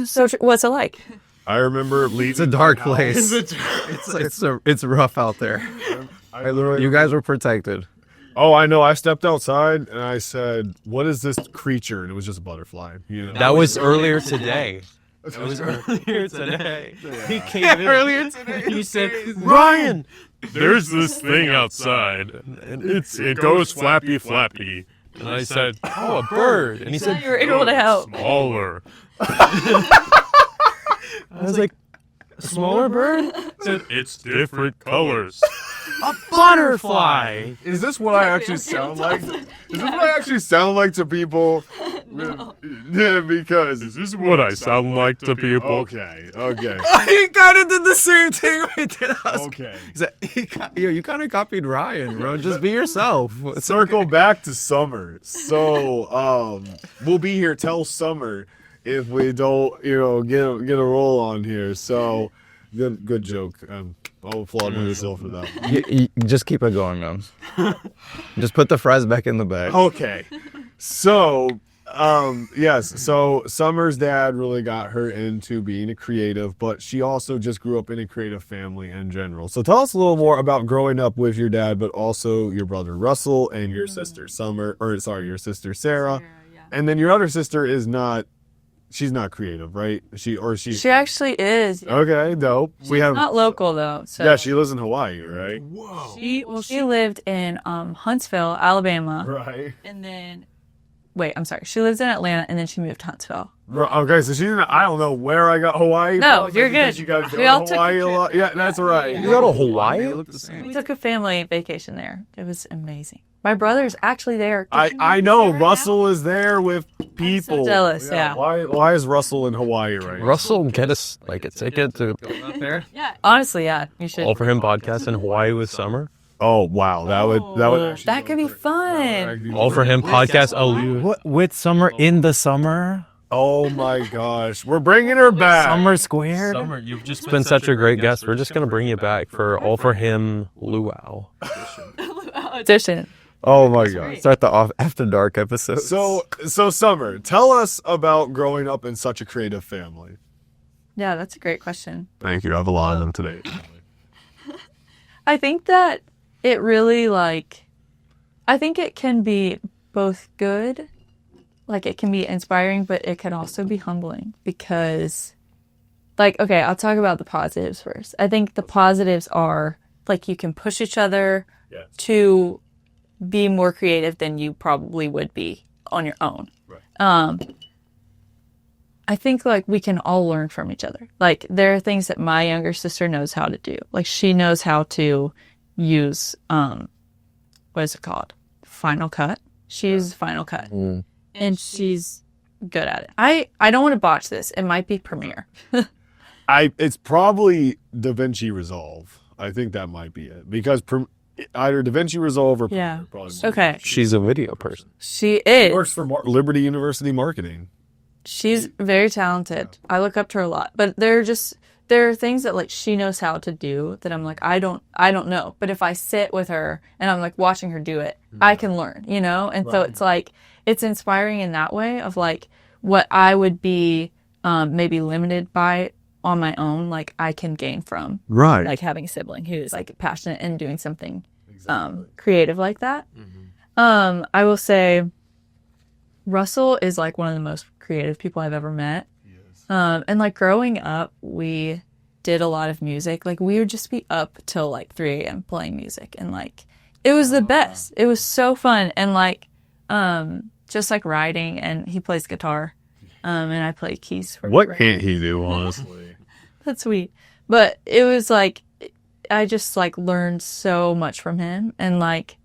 So what's it like? I remember It's a dark place. It's rough out there. You guys were protected. Oh, I know. I stepped outside and I said, "What is this creature?" And it was just a butterfly. You know. That was earlier today. It was earlier today. He came in earlier today. He said, "Ryan, There's this thing outside, and it goes flappy flappy. And I said, "Oh, a bird." And he So said, you were able to help. Smaller. I was like, "A smaller bird?" It's different colors. A butterfly. Is this what I actually sound like? Is this what I actually sound like to people? Yeah, because This is what I sound like to people. okay. He kind of did the same thing we did. Okay. You kind of copied Ryan, bro. Just be yourself. Circle back to Summer. So, we'll be here till summer if we don't, get a roll on here. So, good joke. I'll applaud myself for that. You just keep it going, man. Just put the fries back in the bag. Okay. So, yes. So Summer's dad really got her into being a creative, but she also just grew up in a creative family in general. So tell us a little more about growing up with your dad, but also your brother Russell and your sister your sister Sarah. And then your other sister she's not creative, right? She actually is. Okay, dope. We have Not local though. So Yeah, she lives in Hawaii, right? she lived in Huntsville, Alabama, Right. and then she lives in Atlanta, and then she moved to Huntsville. Okay, so I don't know where I got Hawaii. No, from, you're because good. You guys go We all to took Hawaii a lot. Yeah, that's right. You go to Hawaii? We took a family vacation there. It was amazing. My brother's actually there. I know Russell is there with people. so jealous, yeah. Why is Russell in Hawaii right now? Russell, get us like a ticket to go out there. Yeah, honestly, yeah, you should. All for him podcast in Hawaii with Summer. Oh wow, that would actually That could be fun. All for him podcast. What with summer in the summer? Oh my gosh, we're bringing her back. Summer squared. Summer, you've just been such a great guest. We're just gonna bring you back for All for Him Luau. Edition. Oh my gosh. Start the off after dark episode. So Summer, tell us about growing up in such a creative family. Yeah, that's a great question. Thank you. I have a lot of them today. I think that it really I think it can be both good, like it can be inspiring, but it can also be humbling because, okay, I'll talk about the positives first. I think the positives are you can push each other to be more creative than you probably would be on your own. Right. I think we can all learn from each other. There are things that my younger sister knows how to do. She knows how to use what is it called? Final Cut. She uses Final Cut. And she's good at it. I don't want to botch this. It might be Premiere. It's probably DaVinci Resolve. I think that might be it because either DaVinci Resolve or Yeah. Premiere probably. Okay. She's a video person. She is. Works for Liberty University Marketing. She's very talented. I look up to her a lot. But there are things that she knows how to do that I'm I don't know. But if I sit with her and I'm watching her do it, I can learn, And so it's it's inspiring in that way of what I would be maybe limited by on my own, I can gain from. Right. Having a sibling who's passionate and doing something creative like that. I will say Russell is one of the most creative people I've ever met. And growing up, we did a lot of music. We would just be up till 3 a.m. playing music, and it was the best. It was so fun, and just like writing, and he plays guitar, and I play keys for What writing. can't he do, honestly? That's sweet. But it was like, I just like learned so much from him, and like,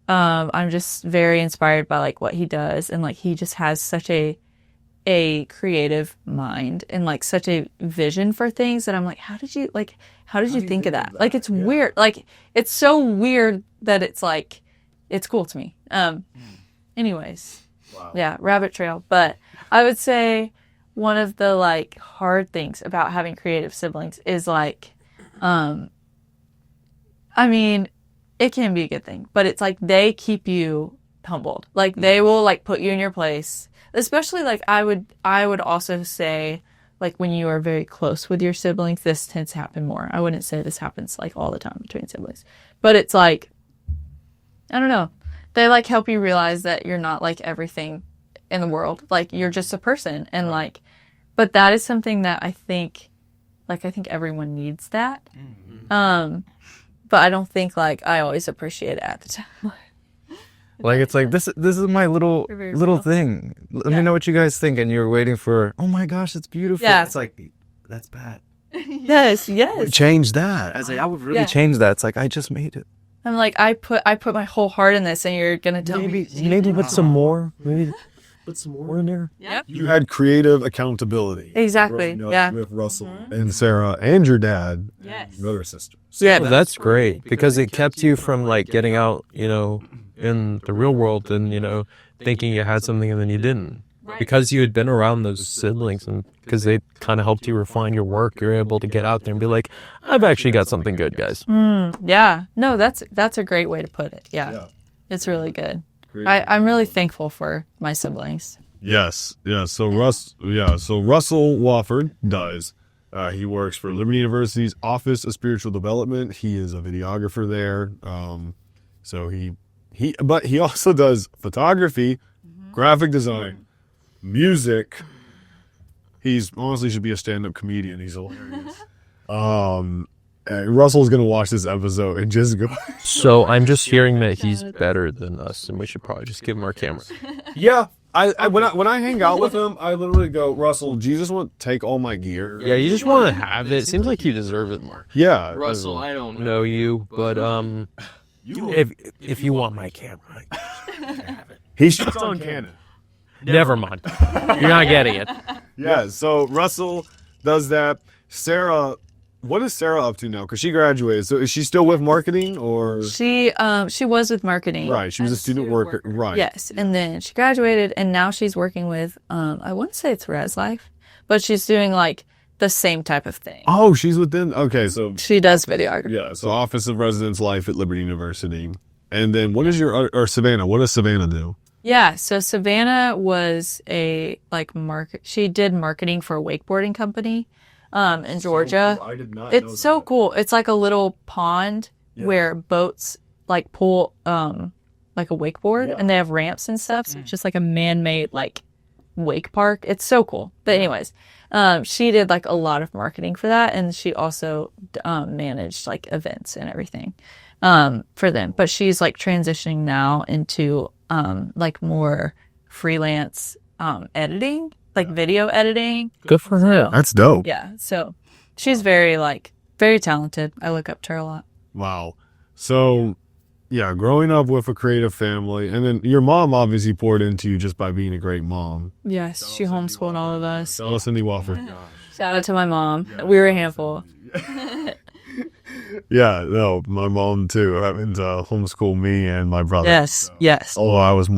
I'm just very inspired by like what he does, and like he just has such a creative mind and like such a vision for things that I'm like, how did you think of that? Like, it's weird. Like, it's so weird that it's like, it's cool to me. Anyways, yeah, rabbit trail. But I would say one of the like hard things about having creative siblings is like, I mean, it can be a good thing, but it's like they keep you humbled. Like, they will like put you in your place. Especially like I would also say, like, when you are very close with your siblings, this tends to happen more. I wouldn't say this happens like all the time between siblings, but it's like, I don't know. They like help you realize that you're not like everything in the world. Like, you're just a person, and like, but that is something that I think everyone needs that. But I don't think like I always appreciate it at the time. Like, it's like, this is my little thing. Let me know what you guys think. And you're waiting for, oh my gosh, it's beautiful. Yeah. It's like, that's bad. Yes. Change that. I was like, I would really change that. It's like, I just made it. I'm like, I put my whole heart in this, and you're gonna tell me. Maybe put some more. Maybe put some more in there. Yep. You had creative accountability. Exactly. growing up Yeah. With Russell and Sarah and your dad. Yes. Your other sister. Yeah, that's great because it kept you from like getting out, in the real world and, thinking you had something and then you didn't. Because you had been around those siblings and because they kind of helped you refine your work, you're able to get out there and be like, I've actually got something good, guys. Yeah. No, that's a great way to put it. Yeah. It's really good. I'm really thankful for my siblings. Yes. Yeah. So Russell Wofford does. He works for Liberty University's Office of Spiritual Development. He is a videographer there. But he also does photography, graphic design, music. He's honestly should be a stand-up comedian. He's hilarious. Russell's gonna watch this episode and just go. So I'm just hearing that he's better than us and we should probably just give him our camera. Yeah. When I hang out with him, I literally go, Russell, do you just want to take all my gear? Yeah, you just want to have it. Seems like you deserve it more. Yeah. Russell, I don't know you, but if you want my camera, He shoots on Canon. never mind. You're not getting it. Yeah. So Russell does that. Sarah, what is Sarah up to now? Because she graduated. So is she still with marketing or? She was with marketing. Right. She was a student worker. Right. Yes, and then she graduated, and now she's working with I wouldn't say it's Res Life, but she's doing like the same type of thing. Oh, she's within. Okay. So She does videography. yeah. So Office of Residence Life at Liberty University. And then what is or Savannah? What does Savannah do? Yeah, so Savannah was a like she did marketing for a wakeboarding company in Georgia. I did not. It's so cool. It's like a little pond where boats like pull like a wakeboard and they have ramps and stuff. So it's just like a man-made like wake park. It's so cool. But anyways, she did like a lot of marketing for that, and she also managed like events and everything for them. But she's like transitioning now into like more freelance editing, like video editing. Good for her. That's dope. Yeah, so she's very talented. I look up to her a lot. Wow. So, yeah, growing up with a creative family, and then your mom obviously poured into you just by being a great mom. Yes, she homeschooled all of us. Tell us, Cindy Wofford. Shout out to my mom. We were a handful. Yeah, no, my mom too. Having to homeschool me and my brother. Yes. Although I was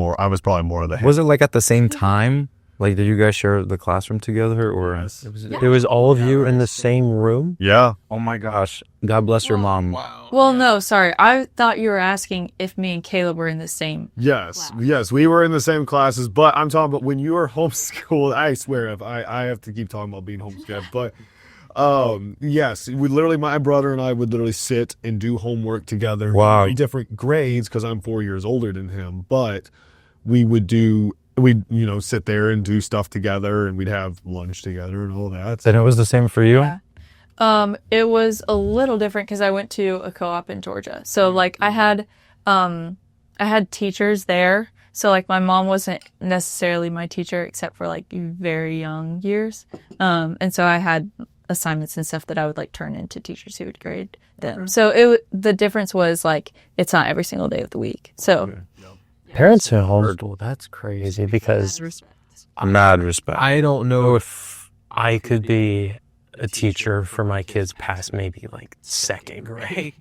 probably more of the Was it like at the same time? Like, did you guys share the classroom together, or? It was all of you in the same room? Yeah. Oh my gosh! God bless your mom. Well, no, sorry. I thought you were asking if me and Caleb were in the same. Yes. Yes, we were in the same classes, but I'm talking about when you were homeschooled. I swear, if I have to keep talking about being homeschooled, but yes, we literally, my brother and I would literally sit and do homework together. Wow. Different grades because I'm 4 years older than him, but we'd sit there and do stuff together, and we'd have lunch together and all that. Then it was the same for you. Yeah. It was a little different because I went to a co-op in Georgia. So like I had teachers there So like my mom wasn't necessarily my teacher except for like very young years. And so I had assignments and stuff that I would like turn into teachers who would grade them. So the difference was like it's not every single day of the week. So Parents in homeschool, that's crazy because Mad respect. I don't know if I could be a teacher for my kids past maybe like second grade.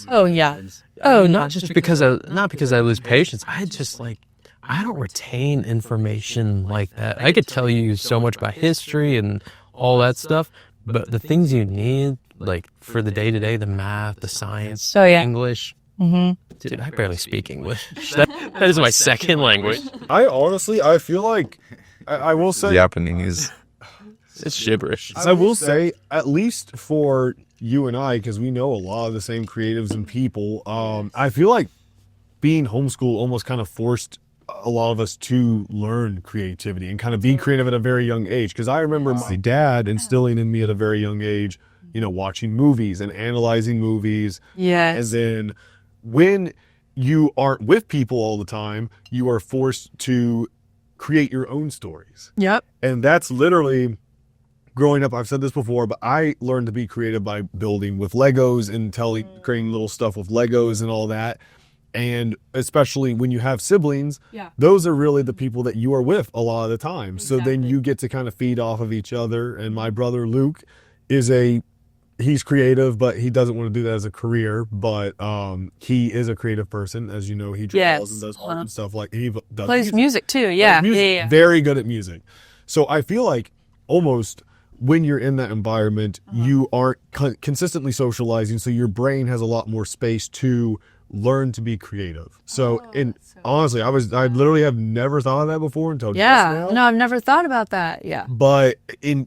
oh yeah. Not because I lose patience. I just like I don't retain information like that. I could tell you so much about history and all that stuff, but the things you need like for the day to day, the math, the science, English. Dude, I barely speak English. That is my second language. I feel like I will say Japanese. It's gibberish. I will say, at least for you and I, because we know a lot of the same creatives and people, I feel like being homeschooled almost kind of forced a lot of us to learn creativity and kind of be creative at a very young age. Because I remember my dad instilling in me at a very young age, watching movies and analyzing movies. Yes. And then when you aren't with people all the time, you are forced to create your own stories. Yep. And that's literally growing up. I've said this before, but I learned to be creative by building with Legos and creating little stuff with Legos and all that. And especially when you have siblings, those are really the people that you are with a lot of the time. Exactly. So then you get to kind of feed off of each other. And my brother Luke he's creative, but he doesn't want to do that as a career. But he is a creative person, as you know. He draws and does art and stuff like he does. Plays music too. Yeah. Yeah. Very good at music. So I feel like almost when you're in that environment, you aren't consistently socializing, so your brain has a lot more space to learn to be creative. So, honestly, I literally have never thought of that before until just now. No, I've never thought about that. Yeah. But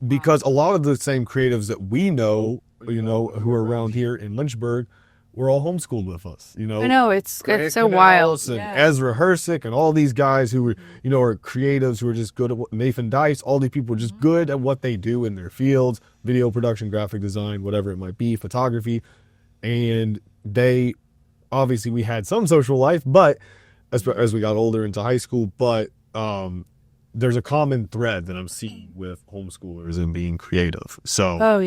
because a lot of the same creatives that we know, who are around here in Lynchburg, were all homeschooled with us. I know it's so wild. And Ezra Hersick and all these guys who were, are creatives who are just good at Nathan Dice. All these people are just good at what they do in their fields: video production, graphic design, whatever it might be, photography. And obviously we had some social life, but as we got older into high school, but there's a common thread that I'm seeing with homeschoolers and being creative. So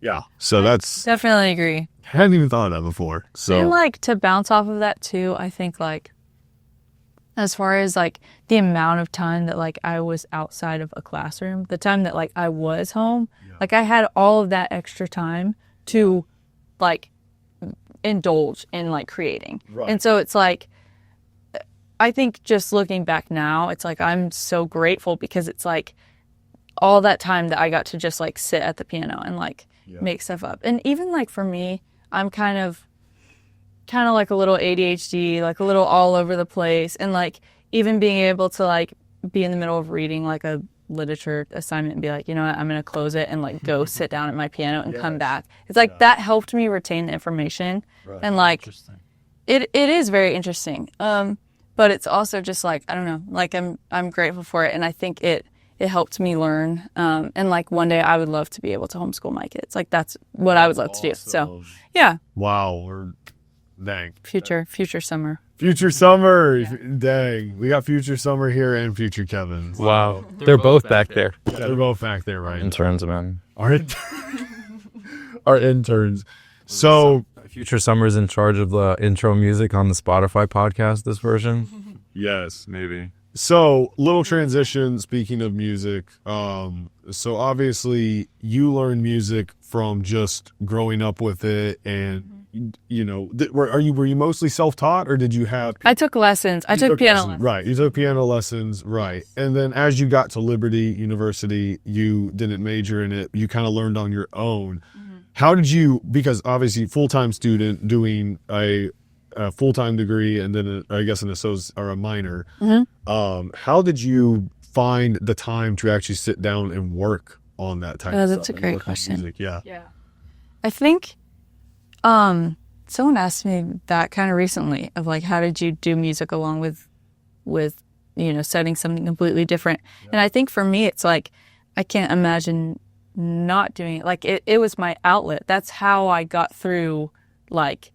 yeah, so that's definitely agree. I hadn't even thought of that before. So and like to bounce off of that too, I think like as far as like the amount of time that like I was outside of a classroom, the time that like I was home, like I had all of that extra time to like indulge in like creating. Right. And so it's like I think just looking back now, it's like I'm so grateful because it's like all that time that I got to just like sit at the piano and like make stuff up. And even like for me, I'm kind of like a little ADHD, like a little all over the place. And like even being able to like be in the middle of reading like a literature assignment and be like, you know what, I'm going to close it and like go sit down at my piano and come back. It's like that helped me retain the information. Right. And like it is very interesting. But it's also just like, I don't know, like I'm grateful for it. And I think it helped me learn. And like one day I would love to be able to homeschool my kids. Like that's what I would love to do. So yeah. Wow. Dang. Future summer. Future summer. Dang. We got future summer here and future Kevin. Wow. They're both back there. Yeah, they're both back there, right? Interns, man. Our interns. So Future Summer's in charge of the intro music on the Spotify podcast, this version. Yes, maybe. So, little transition, speaking of music. So obviously you learned music from just growing up with it, and were you mostly self-taught, or did you have... I took lessons. I took piano lessons. Right, you took piano lessons, right. And then as you got to Liberty University, you didn't major in it, you kind of learned on your own. How did you, because obviously full-time student doing a full-time degree and then I guess an associate or a minor, how did you find the time to actually sit down and work on that type of stuff? That's a great question. Music? Yeah. I think someone asked me that kind of recently of like, how did you do music along with studying something completely different? And I think for me, it's like, I can't imagine not doing it. Like it was my outlet. That's how I got through like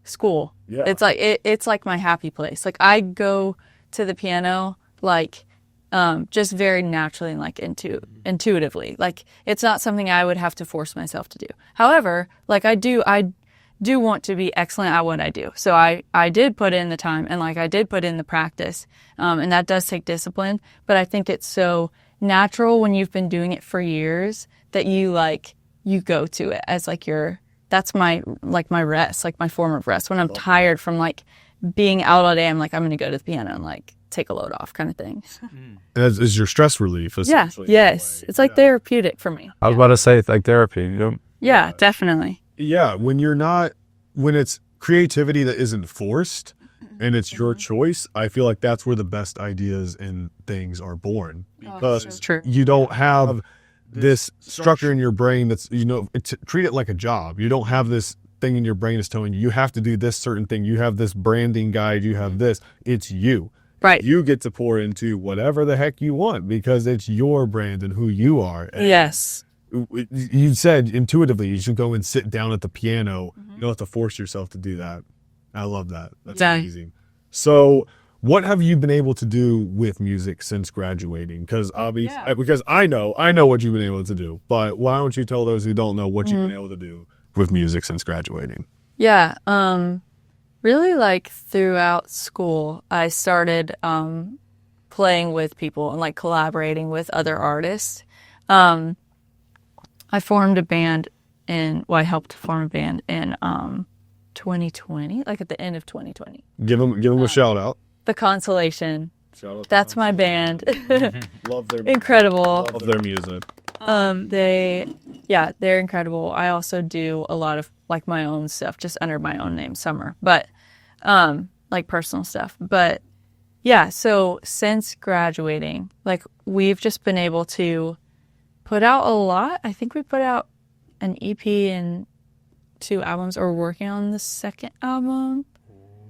school. Yeah. It's like it's like my happy place. Like I go to the piano, like, just very naturally and like intuitively. Like, it's not something I would have to force myself to do. However, like I do want to be excellent at what I do. So I did put in the time, and like I did put in the practice. And that does take discipline, but I think it's so natural when you've been doing it for years that you go to it as like that's my rest, like my form of rest. When I'm tired from like being out all day, I'm like, I'm going to go to the piano and like take a load off kind of thing. As is your stress relief, Yeah. essentially. Yes. It's like therapeutic for me. I was about to say it's like therapy. You know? Yeah, definitely. Yeah, when it's creativity that isn't forced and it's your choice, I feel like that's where the best ideas and things are born. Because so true. you don't have this structure in your brain that's, treat it like a job. You don't have this thing in your brain that's telling you have to do this certain thing. You have this branding guide, you have this. It's you. Right. You get to pour into whatever the heck you want because it's your brand and who you are. And Yes. you said intuitively you should go and sit down at the piano. You don't have to force yourself to do that. I love that. That's Yeah. amazing. So what have you been able to do with music since graduating? Because obviously, because I know what you've been able to do, but why don't you tell those who don't know what you've been able to do with music since graduating? Yeah. Really like throughout school, I started playing with people and like collaborating with other artists. I formed a band I helped form a band in 2020, like at the end of 2020. Give them a shout out. The Consolation. Shout out. That's my band. Love their Incredible. Love their music. They're incredible. I also do a lot of like my own stuff just under my own name, Sommer, but like personal stuff. But yeah, so since graduating, like we've just been able to put out a lot. I think we put out an EP and 2 albums, or working on the second album.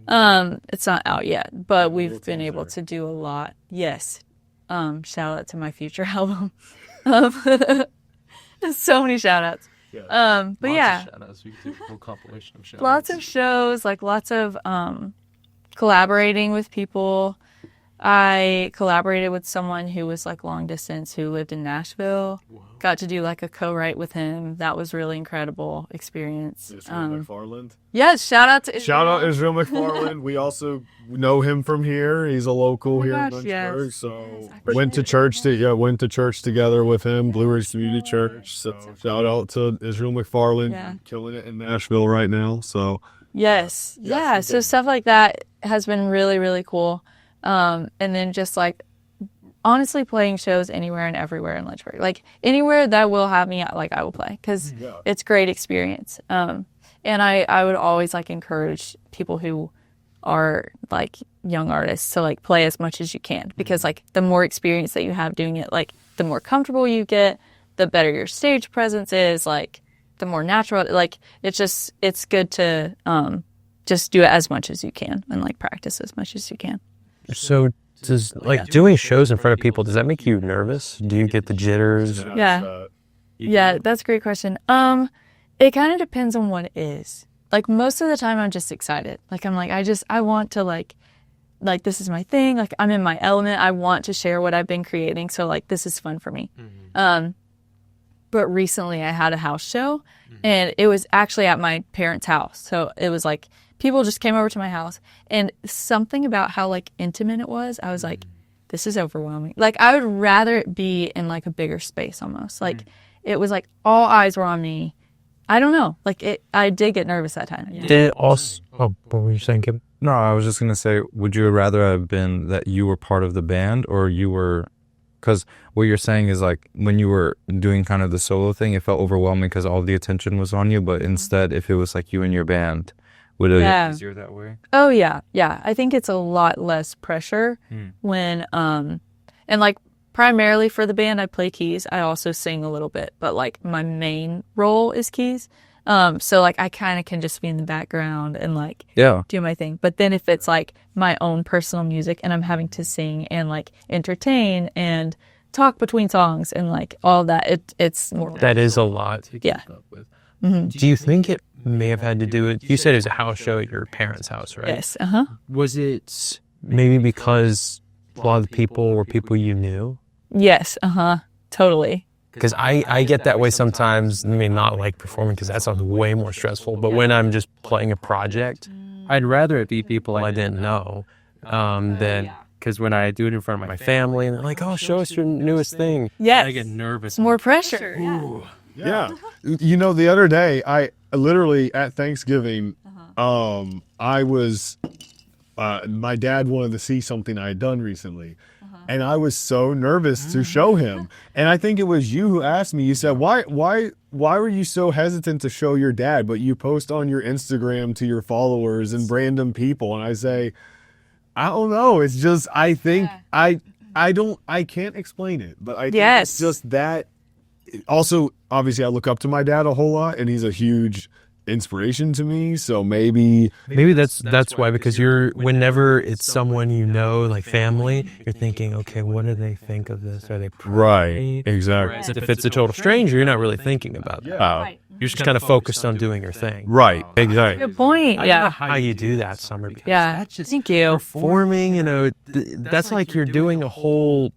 It's not out yet, but we've been able to do a lot. Yes. Shout out to my future album. So many shout outs. But yeah, We could do a whole compilation of shout lots of shows, like lots of collaborating with people. I collaborated with someone who was like long distance who lived in Nashville. Wow. Got to do like a co-write with him. That was really incredible experience. Israel McFarland. Yes, shout out to Israel. Shout out Israel McFarland. We also know him from here. He's a local here in gosh, Lynchburg. yes. So went to church together with him, Blue Ridge Community Church. So shout out to Israel McFarland, Yeah. killing it in Nashville right now. So Yes. Yeah. So stuff like that has been really, really cool. And then just like honestly playing shows anywhere and everywhere in Lynchburg, like anywhere that will have me, like I will play because it's great experience. And I would always like encourage people who are like young artists to like play as much as you can, because like the more experience that you have doing it, like the more comfortable you get, the better your stage presence is, like the more natural, like it's good to just do it as much as you can and like practice as much as you can. So does like doing shows in front of people, does that make you nervous? Do you get the jitters? Yeah, that's a great question. It kind of depends on what it is. Like most of the time I'm just excited. Like I'm like, I want to like this is my thing. Like I'm in my element. I want to share what I've been creating. So like this is fun for me. But recently I had a house show and it was actually at my parents' house. So it was like people just came over to my house, and something about how like intimate it was, I was like, this is overwhelming. Like I would rather it be in like a bigger space almost. Like it was like all eyes were on me. I don't know. Like I did get nervous that time. Did it also, what were you saying, Kim? No, I was just going to say, would you rather have been that you were part of the band, or you were, because what you're saying is like when you were doing kind of the solo thing, it felt overwhelming because all the attention was on you. But instead, if it was like you and your band, would it be easier that way? Oh, yeah. Yeah. I think it's a lot less pressure when, and like primarily for the band, I play keys. I also sing a little bit, but like my main role is keys. So like I kind of can just be in the background and like do my thing. But then if it's like my own personal music and I'm having to sing and like entertain and talk between songs and like all that, it's more. That is a lot to keep up with. Do you think it may have had to do with, you said it was a house show at your parents' house, right? Yes. Was it maybe because a lot of the people were people you knew? Yes, totally. Because I get that way sometimes. I mean, not like performing because that sounds way more stressful. But when I'm just playing a project, I'd rather it be people I didn't know than because when I do it in front of my family and they're like, "Oh, show us your newest thing." Yes. I get nervous. It's more pressure. Yeah. You know, the other day, I literally at Thanksgiving, I was, my dad wanted to see something I had done recently. And I was so nervous to show him. And I think it was you who asked me, you said, why were you so hesitant to show your dad, but you post on your Instagram to your followers and random people? And I say, I don't know. It's just, I think I can't explain it, but I think it's just that. Also, obviously I look up to my dad a whole lot and he's a huge inspiration to me. So maybe that's why, because you're, whenever it's someone you know, like family, you're thinking, okay, what do they think of this? Are they right, exactly. Whereas if it's a total stranger, you're not really thinking about that. You're just kind of focused on doing your thing. Right, exactly. Good point. I don't know how you do that, Summer. Because that's just Thank you. performing, you know, that's like you're doing a whole,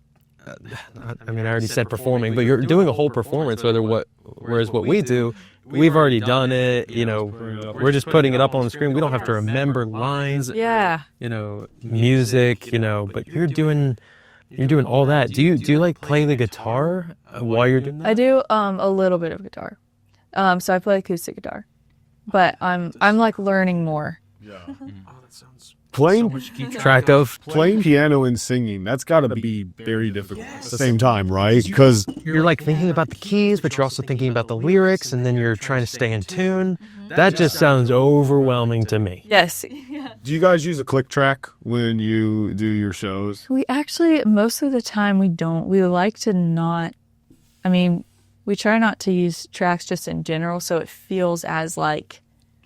I mean, I already said performing, but you're doing a whole performance, whereas what we do, we've already done it, you know, we're just putting it up on the screen. We don't have to remember lines, you know, music, you know, but you're doing all that. Do you like play the guitar while you're doing that? I do a little bit of guitar. So I play acoustic guitar. But I'm like learning more. Yeah. Playing track of playing piano and singing, that's got to be very difficult at the same time, right? Because you're like thinking about the keys, but you're also thinking about the lyrics, and then you're trying to stay in tune. That just sounds overwhelming to me. Yes. do you guys use a click track when you do your shows? We actually, most of the time we don't. We like to not, I mean, we try not to use tracks just in general, so it feels as like,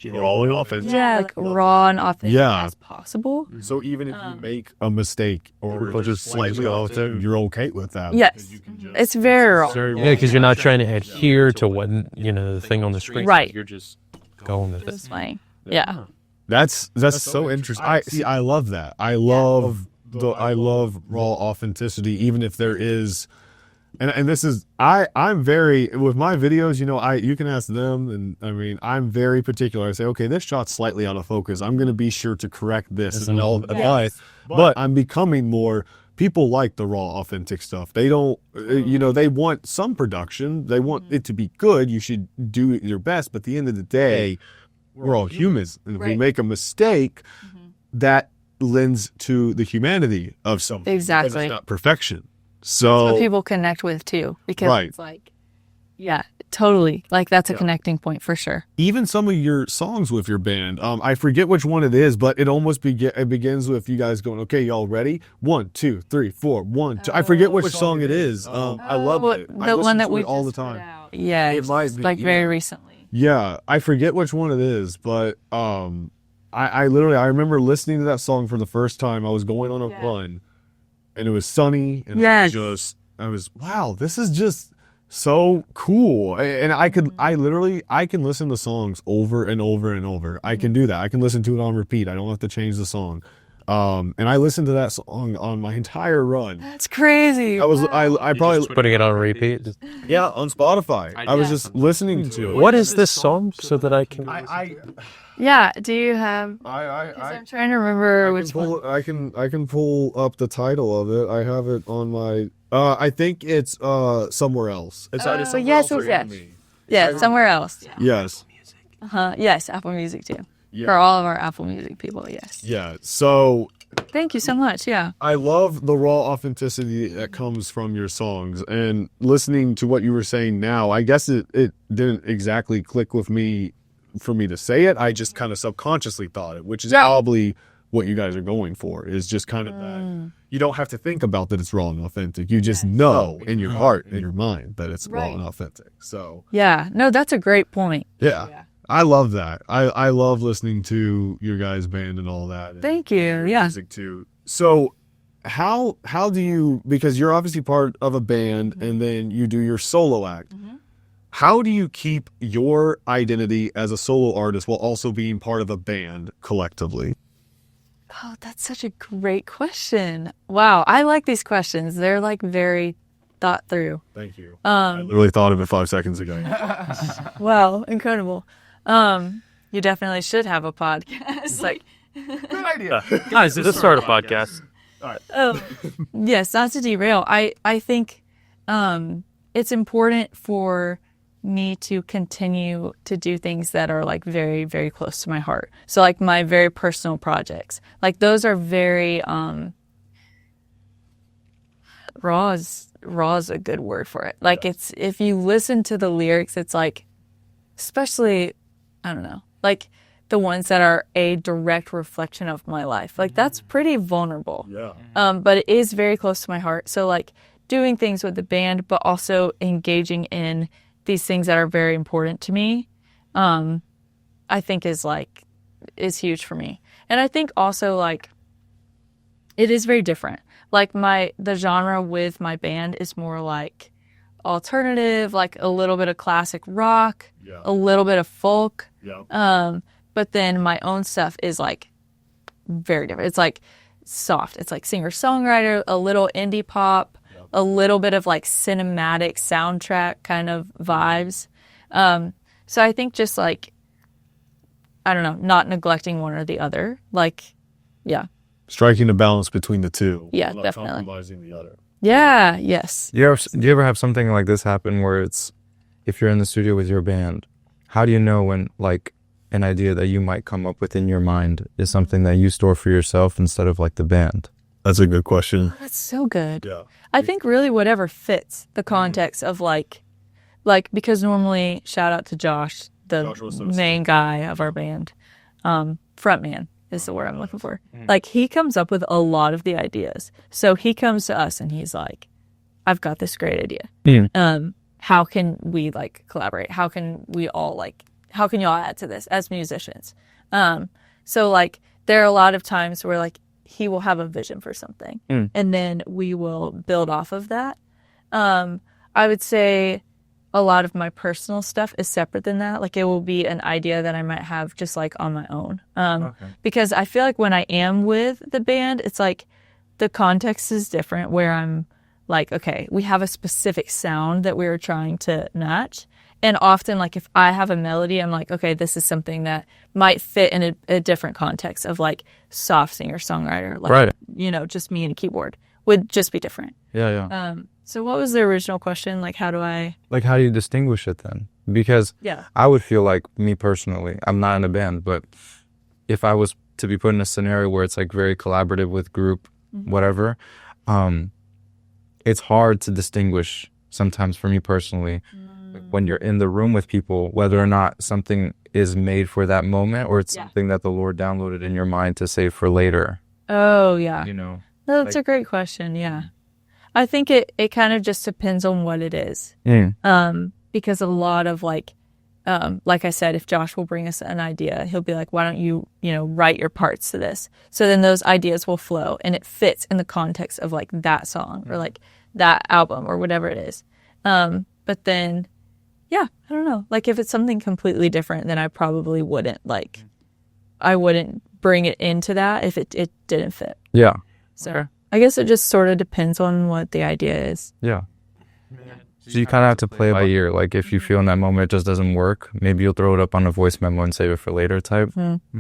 Rolling off it. like raw and authentic as possible. So even if you make a mistake or just slightly off it, you're okay with that. Yes. It's very raw. Yeah, because you're not trying to adhere to what, you know, the thing on the screen. Right. You're just going with It's it. funny. Yeah. That's so interesting. I love that. I love raw authenticity, even if there is. And this is, I'm very, with my videos, you know, you can ask them, and I mean, I'm very particular. I say, okay, this shot's slightly out of focus. I'm going to be sure to correct this and all advice. But I'm becoming more, people like the raw, authentic stuff. They don't, you know, they want some production. They want it to be good. You should do your best. But at the end of the day, we're all humans. And if we make a mistake, that lends to the humanity of something. Exactly. It's not perfection. So That's what people connect with too, because it's like, yeah, totally. Like that's a connecting point for sure. even some of your songs with your band, I forget which one it is, but it almost it begins with you guys going, okay, y'all ready? 1, 2, 3, 4, 1, 2. I forget which song it is. I love it. I The listen one that to we it all the just put time. out. Yeah, It might be, like very recently. Yeah, I forget which one it is, but I literally, I remember listening to that song for the first time. I was going on a run, and it was sunny, and I was, wow, this is just so cool. And I can listen to songs over and over and over. I can do that. I can listen to it on repeat. I don't have to change the song. And I listened to that song on my entire run. That's crazy. I probably Putting it on repeat. on Spotify. I was just listening to it. What is this song so that I can? Yeah. Do you have? I'm trying to remember which one. I can pull up the title of it. I have it on my. I think it's somewhere else. It's either somewhere yes, else or yes. in me. Yeah, somewhere else. Yes. Yes, Apple Music too. Yeah. For all of our Apple Music people, yes. Yeah. So Thank you so much. Yeah. I love the raw authenticity that comes from your songs, and listening to what you were saying now, I guess it didn't exactly click with me for me to say it. I just kind of subconsciously thought it, which is probably what you guys are going for, is just kind of that. You don't have to think about that it's raw and authentic. You just know in your heart and your mind that it's raw and authentic. So Yeah. No, that's a great point. yeah. I love that. I love listening to your guys' band and all that. Thank you. Yeah. Music too. So how do you, because you're obviously part of a band and then you do your solo act. How do you keep your identity as a solo artist while also being part of a band collectively? Oh, that's such a great question. Wow, I like these questions. They're like very thought through. Thank you. I literally thought of it 5 seconds ago. Wow, incredible. You definitely should have a podcast. Like, Good idea. Guys, let's start a podcast. oh, yes, not to derail. I think it's important for me to continue to do things that are like very, very close to my heart. So like my very personal projects, like those are very raw is a good word for it. Like it's, if you listen to the lyrics, it's like, especially, I don't know, like the ones that are a direct reflection of my life. Like that's pretty vulnerable. Yeah. But it is very close to my heart. So like doing things with the band, but also engaging in these things that are very important to me, I think is huge for me. And I think also like it is very different. Like the genre with my band is more like alternative, like a little bit of classic rock, a little bit of folk. Yeah. But then my own stuff is like very different. It's like soft. It's like singer-songwriter, a little indie pop, a little bit of like cinematic soundtrack kind of vibes. So I think just like, I don't know, not neglecting one or the other. Like, yeah. Striking a balance between the two. Yeah, without definitely. compromising the other. Yeah, yes. Do you ever have something like this happen where it's, if you're in the studio with your band, how do you know when like an idea that you might come up with in your mind is something that you store for yourself instead of like the band? That's a good question. That's so good. Yeah. I think really whatever fits the context of like because normally, shout out to Josh, the main guy of our band, frontman is the word I'm looking for. Like he comes up with a lot of the ideas. So he comes to us and he's like, I've got this great idea. How can we like collaborate? How can y'all add to this as musicians? So like there are a lot of times where like he will have a vision for something and then we will build off of that. I would say a lot of my personal stuff is separate than that. Like it will be an idea that I might have just like on my own. Because I feel like when I am with the band, it's like the context is different where I'm like, okay, we have a specific sound that we're trying to match. And often, like, if I have a melody, I'm like, okay, this is something that might fit in a different context of, like, soft singer-songwriter. Like, Right. you know, just me and a keyboard would just be different. Yeah. So what was the original question? Like, how do I... Like, how do you distinguish it then? Because I would feel like, me personally, I'm not in a band, but if I was to be put in a scenario where it's, like, very collaborative with group, whatever, it's hard to distinguish sometimes for me personally when you're in the room with people, whether or not something is made for that moment or it's something that the Lord downloaded in your mind to save for later. Oh, yeah. You know? No, that's a great question, yeah. I think it kind of just depends on what it is. Because a lot of like I said, if Josh will bring us an idea, he'll be like, why don't you write your parts to this? So then those ideas will flow and it fits in the context of like that song or like that album or whatever it is. But then, I don't know. Like if it's something completely different, then I probably wouldn't I wouldn't bring it into that if it didn't fit. Yeah. So I guess it just sort of depends on what the idea is. Yeah. So you kind of have to play it by ear. Like if you feel in that moment it just doesn't work, maybe you'll throw it up on a voice memo and save it for later type.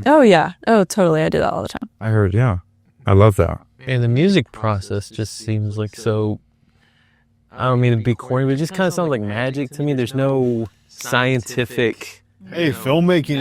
Oh, yeah. Oh, totally. I do that all the time. I heard, yeah. I love that. And the music process just seems like so, I don't mean to be corny, but it just kind of sounds like magic to me. There's no scientific... Hey, filmmaking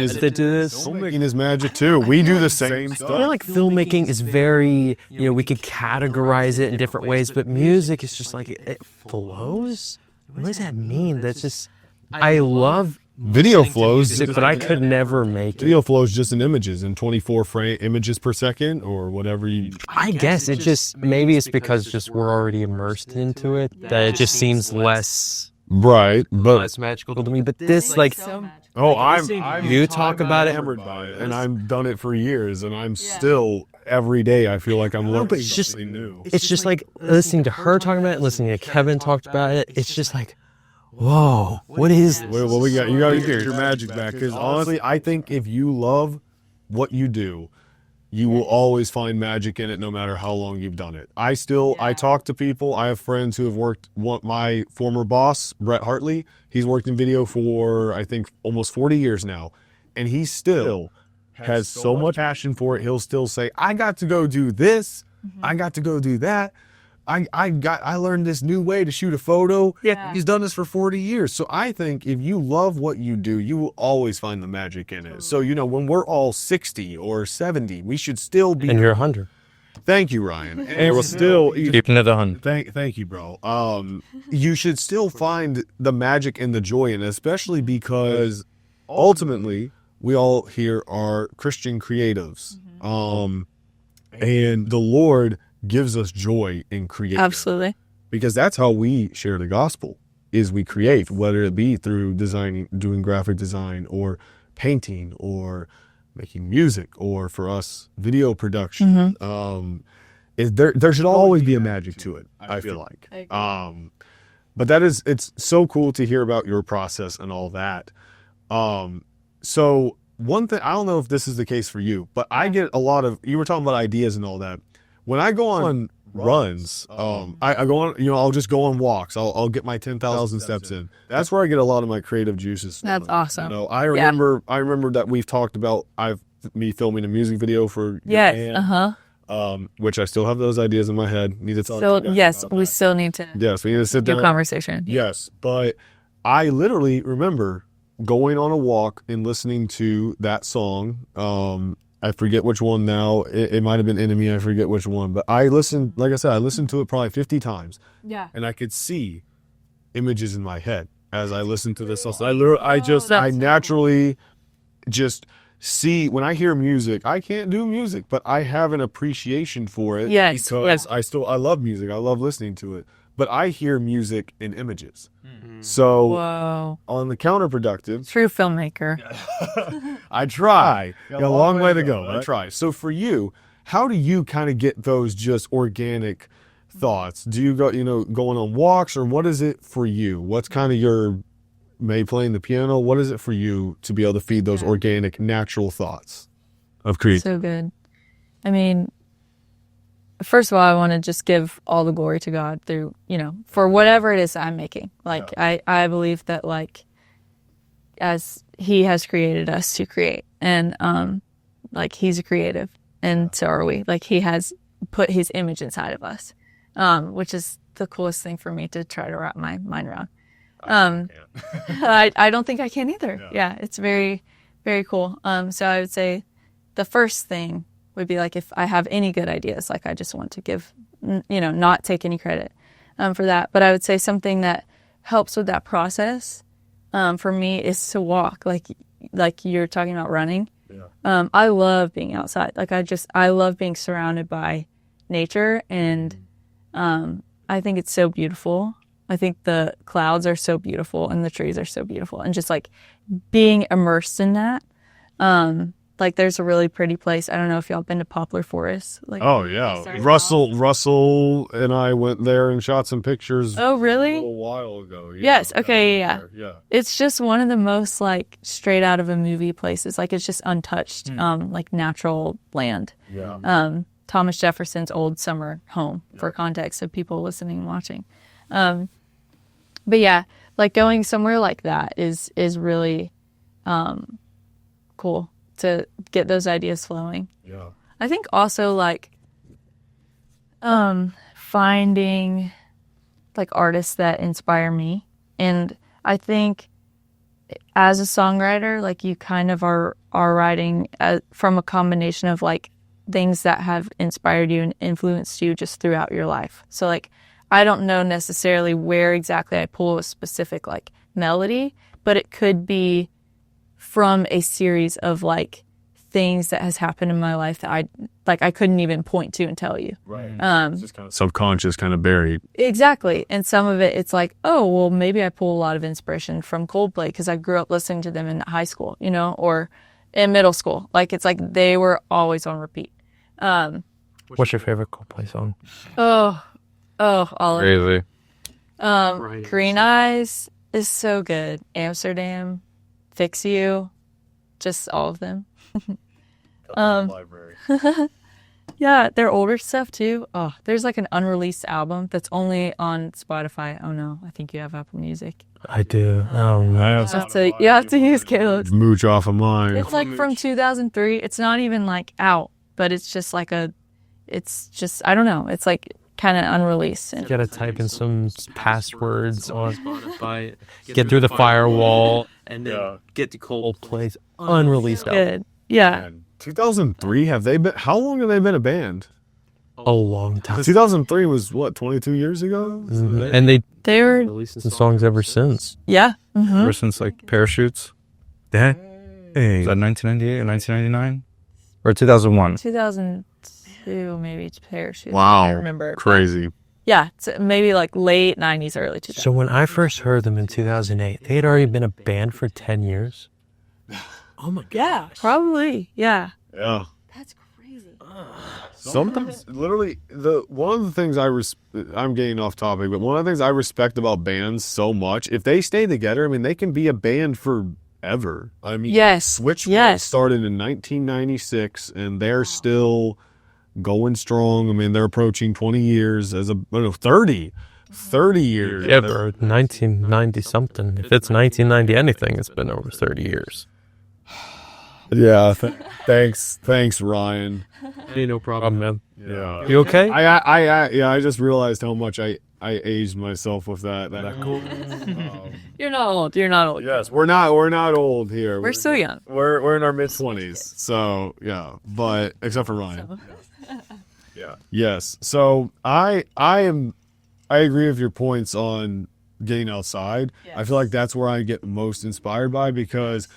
is magic too. We do the same I stuff. feel like filmmaking is very, we could categorize it in different ways, but music is just like, it flows? What does that mean? That's just, I love Video flows, music, but I could never make it. Video flows just in images, in 24 images per second or whatever you... I guess it just, maybe it's because just we're already immersed into it, that it just seems less... Right, but... less magical to me, but this, like... You talk about it, hammered by it, and I've done it for years, and I'm still every day. I feel like I'm learning something new. It's just like listening to her talk about it, listening to Kevin talk about it. It's just like, whoa, what is this? Well, we got you got to get your magic back, because honestly, I think if you love what you do, you will always find magic in it no matter how long you've done it. I talk to people. I have friends who have worked, my former boss, Brett Hartley, he's worked in video for, I think, almost 40 years now. And he still has so much passion for it. He'll still say, I got to go do this. I got to go do that. I learned this new way to shoot a photo. Yeah. He's done this for 40 years. So I think if you love what you do, you will always find the magic in it. So, when we're all 60 or 70, we should still be. And you're 100. Thank you, Ryan. And we're still. Keeping it 100. Thank you, bro. You should still find the magic and the joy in it, especially because ultimately we all here are Christian creatives. And the Lord gives us joy in creating. Absolutely. Because that's how we share the gospel, is we create, whether it be through designing, doing graphic design, or painting, or making music, or for us, video production. There should always be a magic to it, I feel like. But it's so cool to hear about your process and all that. So one thing, I don't know if this is the case for you, but I get a lot of, you were talking about ideas and all that. When I go on runs, I go on, I'll just go on walks. I'll get my 10,000 steps in. That's where I get a lot of my creative juices. That's awesome. I remember that we've talked about me filming a music video for your band, which I still have those ideas in my head. Need to talk to you guys yes, about we that. still need to Yes, we need to sit do down. conversation. Yes, but I literally remember going on a walk and listening to that song. I forget which one now. It might have been Enemy. I forget which one. But I listened, like I said, I listened to it probably 50 times. Yeah. And I could see images in my head as I listened to this song. I naturally just see, when I hear music, I can't do music, but I have an appreciation for it. Yes. Because I love music. I love listening to it. But I hear music in images. So Whoa. on the counterproductive, True filmmaker. I try. Got a long way to go. I try. So for you, how do you kind of get those just organic thoughts? Do you go, going on walks, or what is it for you? What's kind of your, maybe playing the piano? What is it for you to be able to feed those organic, natural thoughts of creativity? So good. I mean, first of all, I want to just give all the glory to God through, for whatever it is that I'm making. Like, I believe that, like, as He has created us to create, and like, He's a creative, and so are we. Like, He has put His image inside of us, which is the coolest thing for me to try to wrap my mind around. I don't think I can either. Yeah, it's very, very cool. So I would say the first thing would be, like, if I have any good ideas, like, I just want to give, not take any credit for that. But I would say something that helps with that process for me is to walk, like you're talking about running. I love being outside. Like, I love being surrounded by nature, and I think it's so beautiful. I think the clouds are so beautiful and the trees are so beautiful, and just, like, being immersed in that. Like, there's a really pretty place. I don't know if y'all been to Poplar Forest. Like, Oh yeah, Russell and I went there and shot some pictures. Oh, A really? little while ago. Yeah, Yes. Okay. Yeah. Yeah. It's just one of the most, like, straight out of a movie places. Like, it's just untouched, like, natural land. Yeah. Thomas Jefferson's old summer home, for context of people listening and watching. But yeah, like, going somewhere like that is really cool to get those ideas flowing. Yeah. I think also, like, finding, like, artists that inspire me. And I think as a songwriter, like, you kind of are writing from a combination of, like, things that have inspired you and influenced you just throughout your life. So, like, I don't know necessarily where exactly I pull a specific, like, melody, but it could be from a series of, like, things that has happened in my life that I couldn't even point to and tell you. Right. It's just kind of subconscious, kind of buried. Exactly. And some of it, it's like, oh, well, maybe I pull a lot of inspiration from Coldplay because I grew up listening to them in high school, or in middle school. Like, it's like they were always on repeat. What's your favorite Coldplay song? Oh, all of it. Crazy. Green Eyes is so good. Amsterdam, Fix You, just all of them. Library. Yeah, their older stuff too. Oh, there's like an unreleased album that's only on Spotify. Oh no, I think you have Apple Music. I do. You have to use Caleb's. Mooch off of mine. It's like from 2003. It's not even like out, but it's just like it's just, I don't know. It's like kind of unreleased. You gotta type in some passwords on Spotify, get through the firewall, and then get to Coldplay's unreleased album. Good. Yeah. Man, 2003, how long have they been a band? A long time. 2003 was what, 22 years ago? And They were, released some songs ever since. yeah. Mm-hmm. Ever since like Parachutes. Dang. Was that 1998 or 1999? Or 2001? 2002, maybe Parachute. Wow. I remember. Crazy. Yeah, it's maybe like late 90s, early 2000s. So when I first heard them in 2008, they had already been a band for 10 years. Oh my Yeah, probably. Yeah. Yeah. That's crazy. Sometimes, literally, one of the things I'm getting off topic, but one of the things I respect about bands so much, if they stay together, I mean, they can be a band forever. I mean, Yes. Switchfoot Yes. started in 1996, and they're still going strong. I mean, they're approaching 20 years 30 years. Yeah, bro, 1990 something. If it's 1990 anything, it's been over 30 years. Yeah. Thanks, Ryan. Hey, no problem, man. Yeah. You okay? I just realized how much I aged myself with that. You're not old. You're not old. Yes, we're not old here. We're still young. We're in our mid-20s. So, yeah, but except for Ryan. Yeah. Yes. So, I agree with your points on getting outside. I feel like that's where I get most inspired by, because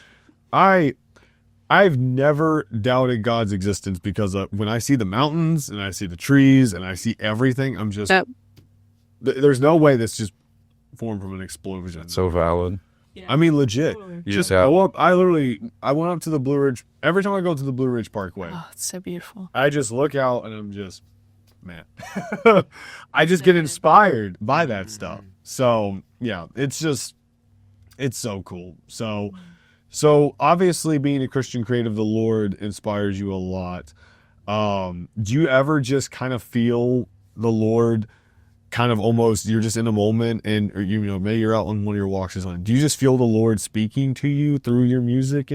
I've never doubted God's existence, because when I see the mountains and I see the trees and I see everything, I'm just there's no way that's just formed from an explosion. So valid. I mean, legit. Just I went up to the Blue Ridge. Every time I go to the Blue Ridge Parkway, Oh, it's so beautiful. I just look out and I'm just, man, I just get inspired by that stuff. So yeah, it's so cool. So obviously, being a Christian creative, the Lord inspires you a lot. Do you ever just kind of feel the Lord kind of almost, you're just in a moment, and or, maybe you're out on one of your walks or something. Do you just feel the Lord speaking to you through your music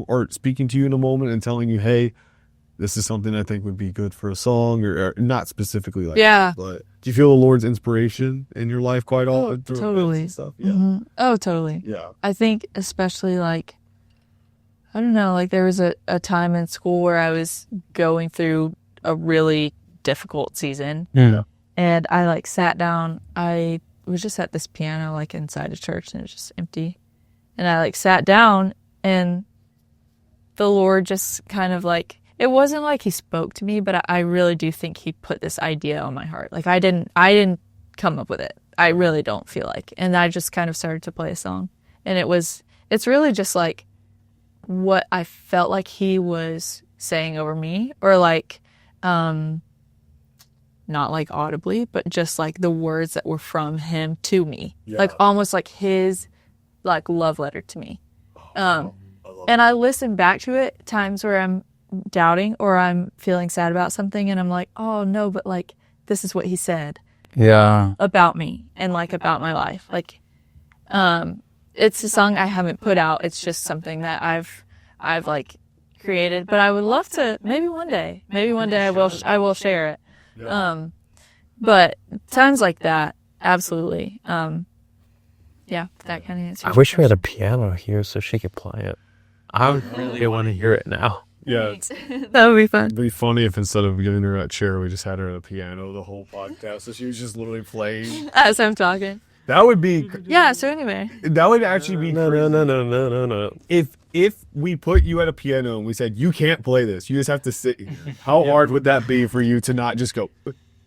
or speaking to you in a moment and telling you, hey, this is something I think would be good for a song, or not specifically like that, but do you feel the Lord's inspiration in your life quite often? Through totally. and stuff? Yeah. Mm-hmm. Oh, totally. Yeah. I think especially like, I don't know, like there was a time in school where I was going through a really difficult season. Yeah. And I like sat down. I was just at this piano like inside a church, and it was just empty. And I like sat down, and the Lord just kind of like, it wasn't like he spoke to me, but I really do think he put this idea on my heart. Like I didn't come up with it. I really don't feel like. And I just kind of started to play a song. And it's really just like what I felt like he was saying over me, or like, not like audibly, but just like the words that were from him to me, like almost like his like love letter to me. And I listen back to it times where I'm doubting or I'm feeling sad about something, and I'm like, oh no, but like this is what he said about me and like about my life. Like it's a song I haven't put out. It's just something that I've like created, but I would love to maybe one day I will share it. But times like that, absolutely. Yeah, that kind of answers. I wish we had a piano here so she could play it. I would really want to hear it now. Yeah. That would be fun. It'd be funny if instead of giving her a chair, we just had her at a piano the whole podcast, so she was just literally playing. As I'm talking. That would be. Yeah. So anyway. That would actually be. No. If we put you at a piano and we said you can't play this, you just have to sit here. How hard would that be for you to not just go?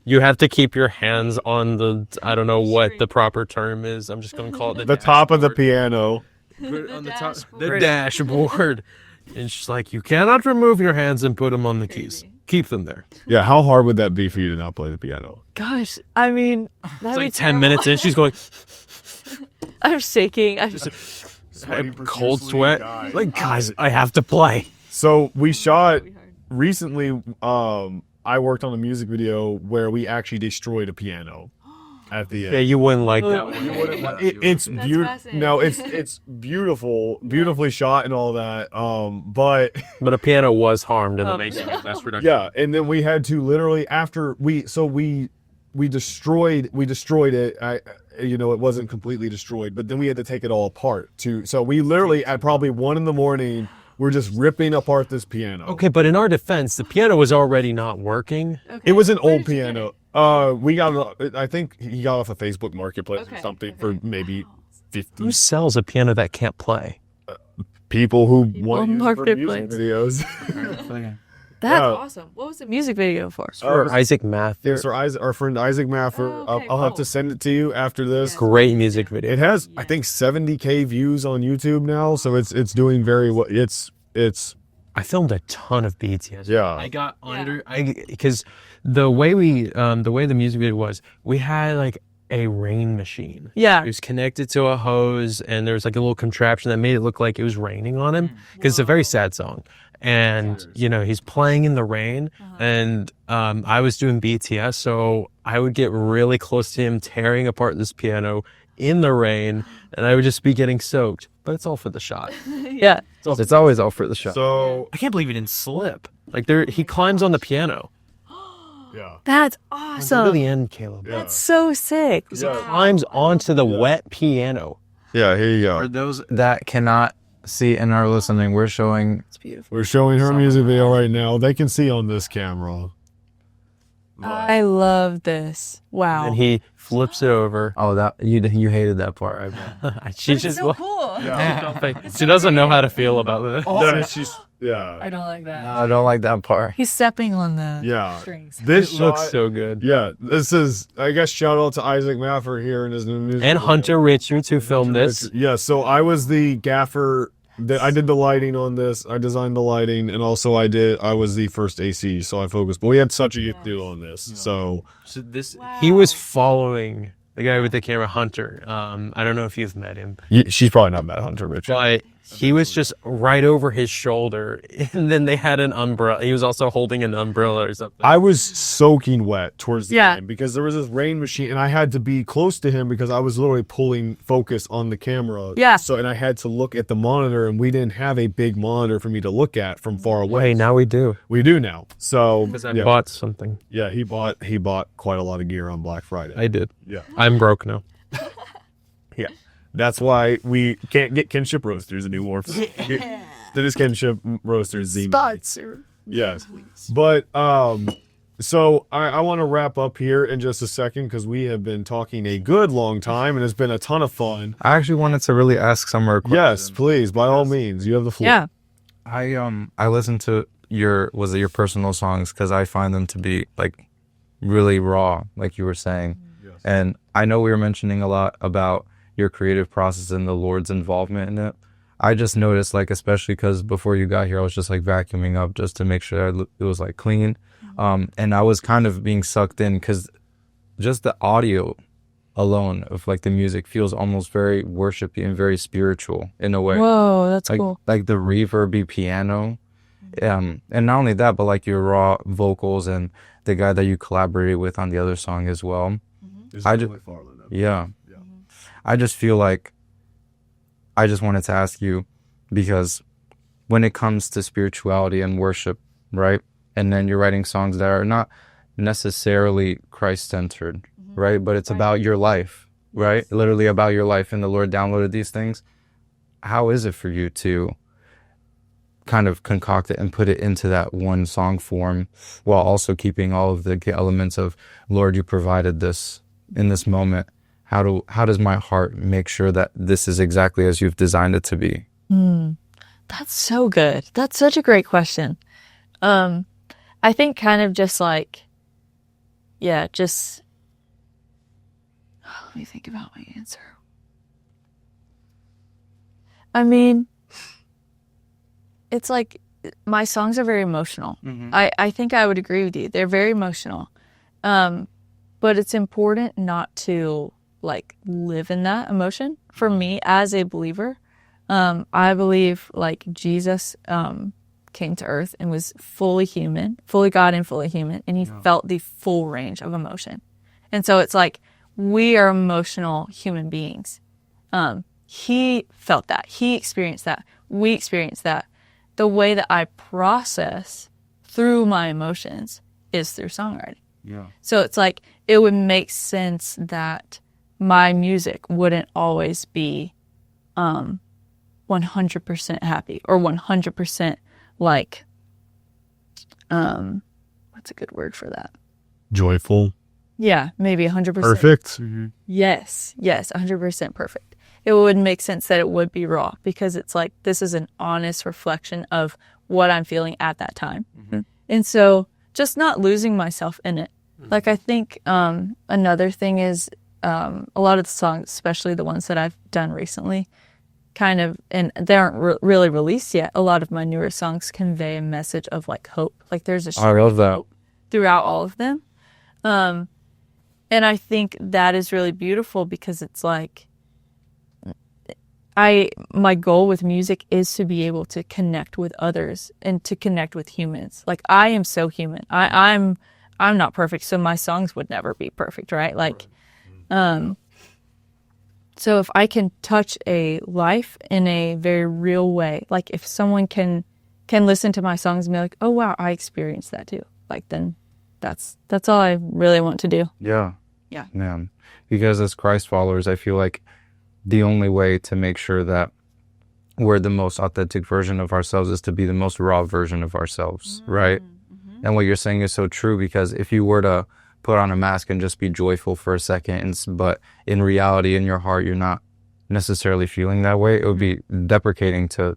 You have to keep your hands on the, I don't know what the proper term is. I'm just going to call it The top of the piano. the dashboard. It's just like, you cannot remove your hands and put them on the keys. Keep them there. Yeah, how hard would that be for you to not play the piano? Gosh, I mean, It's like 10 minutes in, she's going, I'm shaking. cold sweat. Like, guys, I have to play. So we shot recently, I worked on a music video where we actually destroyed a piano at the end. Yeah, you wouldn't like that one. It's beautiful. fascinating. No, it's beautiful, beautifully shot and all that. But But a piano was harmed in the making of that production. yeah, and then we had to literally after we destroyed it. It wasn't completely destroyed, but then we had to take it all apart too. So we literally at probably 1 a.m. we're just ripping apart this piano. Okay, but in our defense, the piano was already not working. It was an old piano. We got it. I think he got off a Facebook Marketplace or something for maybe 50 Who sells a piano that can't play? people who want on to use it for music Marketplace. videos. That's Yeah. awesome. What was the music video for? For Isaac Matthew. There's our friend Isaac Maffer. Oh, okay, I'll have cool. to send it to you after this. Great music video. It has, I think, 70K views on YouTube now, so it's doing very well. It's I filmed a ton of beats yesterday. Yeah. I got under because the way the music video was, we had like a rain machine. Yeah. It was connected to a hose, and there was like a little contraption that made it look like it was raining on him, because it's a very sad song. And he's playing in the rain, and I was doing BTS, so I would get really close to him tearing apart this piano in the rain, and I would just be getting soaked. But it's all for the shot. Yeah. It's always all for the shot. so I can't believe he didn't slip. Like he climbs on the piano. yeah. That's Go to awesome. the end, Caleb. That's so sick. He climbs onto the wet piano. Yeah, here you For go. those that cannot see and are listening, we're showing. It's beautiful. We're showing her music video right now. They can see on this camera. I love this. Wow. And he flips it over. Oh, that you hated that part. I bet. She just cool. she doesn't know how to feel about it. No, she's yeah. I don't like that. No, I don't like that part. He's stepping on the Yeah. strings. This It looks shot- so good. Yeah, this is, I guess, shout out to Isaac Maffer here in his new music. And video. Hunter Richards, who filmed this. Yeah, so I was the gaffer. I did the lighting on this. I designed the lighting, and also I was the first AC, so I focused. But we had such a good deal on this. So So he was following the guy with the camera, Hunter. I don't know if you've met him, she's probably not Matt Hunter Rich. but he was just right over his shoulder, and then they had an umbrella. He was also holding an umbrella or something. I was soaking wet towards the Yeah. end because there was this rain machine, and I had to be close to him because I was literally pulling focus on the camera. Yeah. So, and I had to look at the monitor, and we didn't have a big monitor for me to look at from far away. Wait, now we do. We do now. So Because I yeah, bought something. yeah, he bought quite a lot of gear on Black Friday. I did. Yeah. I'm broke now. Yeah. That's why we can't get Kinship Roasters anymore. That is Kinship Roasters Z. Yes. But so I want to wrap up here in just a second because we have been talking a good long time and it's been a ton of fun. I actually wanted to really ask Sommer a question. Yes, please, by all means, you have the floor. Yeah. I listened to your personal songs because I find them to be like really raw, like you were saying. Yes. And I know we were mentioning a lot about your creative process and the Lord's involvement in it. I just noticed, like, especially because before you got here, I was just like vacuuming up just to make sure it was like clean. And I was kind of being sucked in because just the audio alone of like the music feels almost very worshipy and very spiritual in a way. Whoa, that's like, cool. like the reverby piano. And not only that, but like your raw vocals and the guy that you collaborated with on the other song as well. Yeah. I just feel like I just wanted to ask you, because when it comes to spirituality and worship, right? And then you're writing songs that are not necessarily Christ-centered, right? But it's about your life, right? Literally about your life, and the Lord downloaded these things. How is it for you to kind of concoct it and put it into that one song form while also keeping all of the elements of, Lord, you provided this in this moment? How does my heart make sure that this is exactly as you've designed it to be? That's so good. That's such a great question. I think kind of just like, yeah, just, let me think about my answer. I mean, it's like my songs are very emotional. I think I would agree with you. They're very emotional. But it's important not to like live in that emotion. For me as a believer, I believe like Jesus came to earth and was fully human, fully God and fully human, and he felt the full range of emotion. And so it's like we are emotional human beings. He felt that. He experienced that. We experienced that. The way that I process through my emotions is through songwriting. Yeah. So it's like it would make sense that my music wouldn't always be 100% happy or 100% like, what's a good word for that? Joyful. Yeah, maybe 100%. Perfect. Yes, 100% perfect. It would make sense that it would be raw because it's like this is an honest reflection of what I'm feeling at that time. And so just not losing myself in it. Like I think another thing is a lot of the songs, especially the ones that I've done recently, kind of, and they aren't really released yet. A lot of my newer songs convey a message of like hope. Like there's a I love that. throughout all of them. And I think that is really beautiful because it's like my goal with music is to be able to connect with others and to connect with humans. Like I am so human. I'm not perfect, so my songs would never be perfect, right? Like so if I can touch a life in a very real way, like if someone can listen to my songs and be like, "Oh wow, I experienced that too." Like then that's all I really want to do. Yeah. Yeah. Man. Because as Christ followers, I feel like the only way to make sure that we're the most authentic version of ourselves is to be the most raw version of ourselves, right? And what you're saying is so true, because if you were to put on a mask and just be joyful for a second, but in reality, in your heart, you're not necessarily feeling that way, it would be deprecating to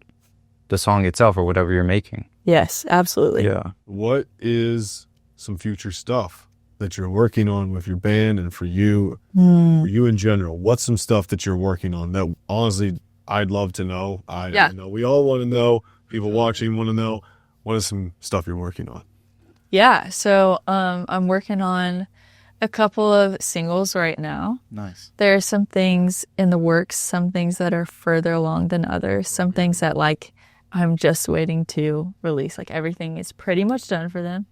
the song itself or whatever you're making. Yes, absolutely. Yeah. What is some future stuff that you're working on with your band and for you in general? What's some stuff that you're working on that honestly I'd love to know? I know we all want to know. People watching want to know. What is some stuff you're working on? Yeah, so I'm working on a couple of singles right now. Nice. There are some things in the works, some things that are further along than others, some things that like I'm just waiting to release. Like everything is pretty much done for them.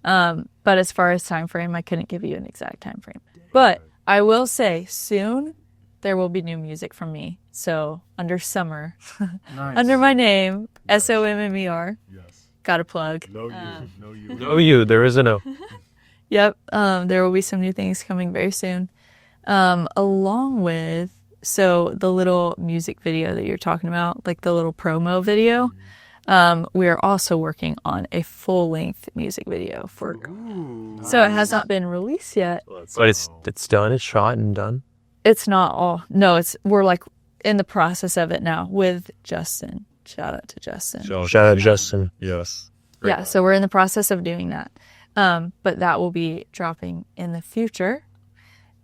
But as far as time frame, I couldn't give you an exact time frame. But I will say soon there will be new music from me. So under Sommer, under my name, SOMMER. Yes. Got a plug. No you. No, you. There is a no. Yep. There will be some new things coming very soon. Along with, so the little music video that you're talking about, like the little promo video, we are also working on a full-length music video for. So it has not been released yet. But it's done. It's shot and done. It's not all. No, we're like in the process of it now with Justin. Shout out to Justin. Shout out Justin. Yes. Yeah, so we're in the process of doing that. But that will be dropping in the future.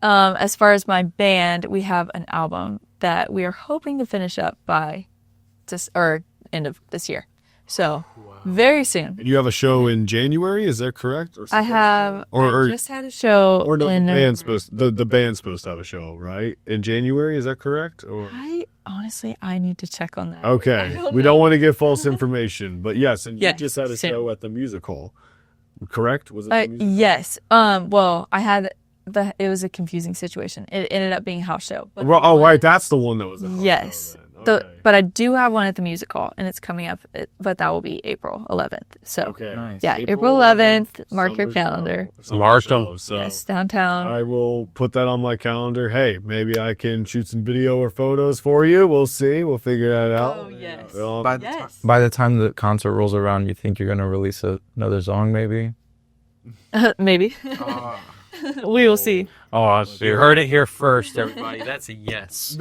As far as my band, we have an album that we are hoping to finish up by end of this year. So very soon. And you have a show in January, is that correct? Or I have or just had a show or no, in the band's supposed to have a show, right? In January, is that correct? Or I need to check on that. okay. We don't want to give false information, but yes, and you Yes, just had a soon. show at the music hall. Correct? Was it the music hall? Yes. Well, I had it was a confusing situation. It ended up being a house show. But Oh, right, that's the one that was a house yes. show then. Okay. But I do have one at the music hall, and it's coming up, but that will be April 11th. So, Okay. Nice. yeah, April 11th, mark your Summer calendar. show. Mark Summer 'em. show. So Yes, downtown. I will put that on my calendar. Hey, maybe I can shoot some video or photos for you. We'll see. We'll figure that out. Oh, yes. By the time the concert rolls around, you think you're going to release another song, maybe? Maybe. We will see. Oh, so you heard it here first, everybody. That's a yes.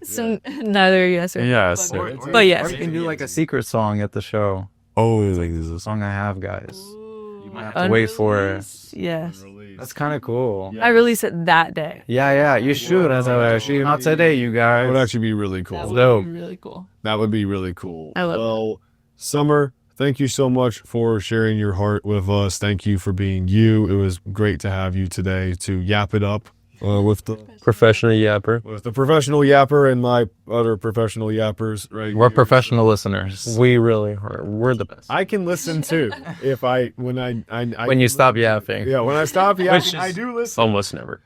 So neither yes or Yes. But yes. Or you can do like a secret song at the show. Oh, like this is a song I have, guys. You might have to wait for it. Unreleased, yes. That's kind of cool. I release it that day. Yeah, you should. Not today, you That guys. would actually be really cool. That would dope. be really cool. That would be really cool. I love well, Sommer, thank you so much for sharing your heart with us. Thank you for being you. It was great to have you today to yap it up with the Professional yapper. professional yapper and my other professional yappers. Right, We're here. professional listeners. We really are. We're the best. I can listen too if When you stop yapping. Yeah, when I stop yapping, Which is I do listen. Almost never.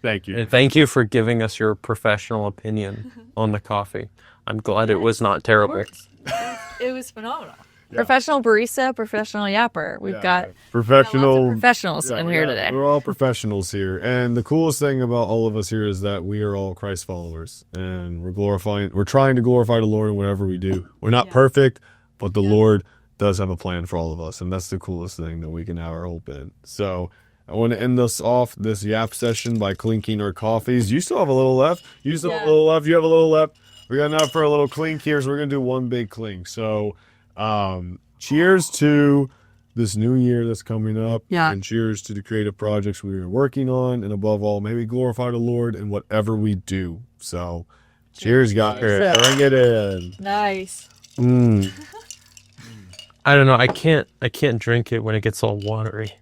Thank you. And thank you for giving us your professional opinion on the coffee. I'm glad it was not terrible. It was phenomenal. Professional barista, professional yapper. We've got Professional professionals in here today. We're all professionals here. And the coolest thing about all of us here is that we are all Christ followers. And we're trying to glorify the Lord in whatever we do. We're not perfect, but the Lord does have a plan for all of us. And that's the coolest thing that we can have our hope in. So I want to end this off, this yap session, by clinking our coffees. You still have a little left. You still have a little left. You have a little left. We got enough for a little clink here. So we're going to do one big clink. So cheers to this new year that's coming up, and cheers to the creative projects we are working on, and above all, may we glorify the Lord in whatever we do. So cheers, guys. Bring it in. Nice. I don't know. I can't drink it when it gets all watery.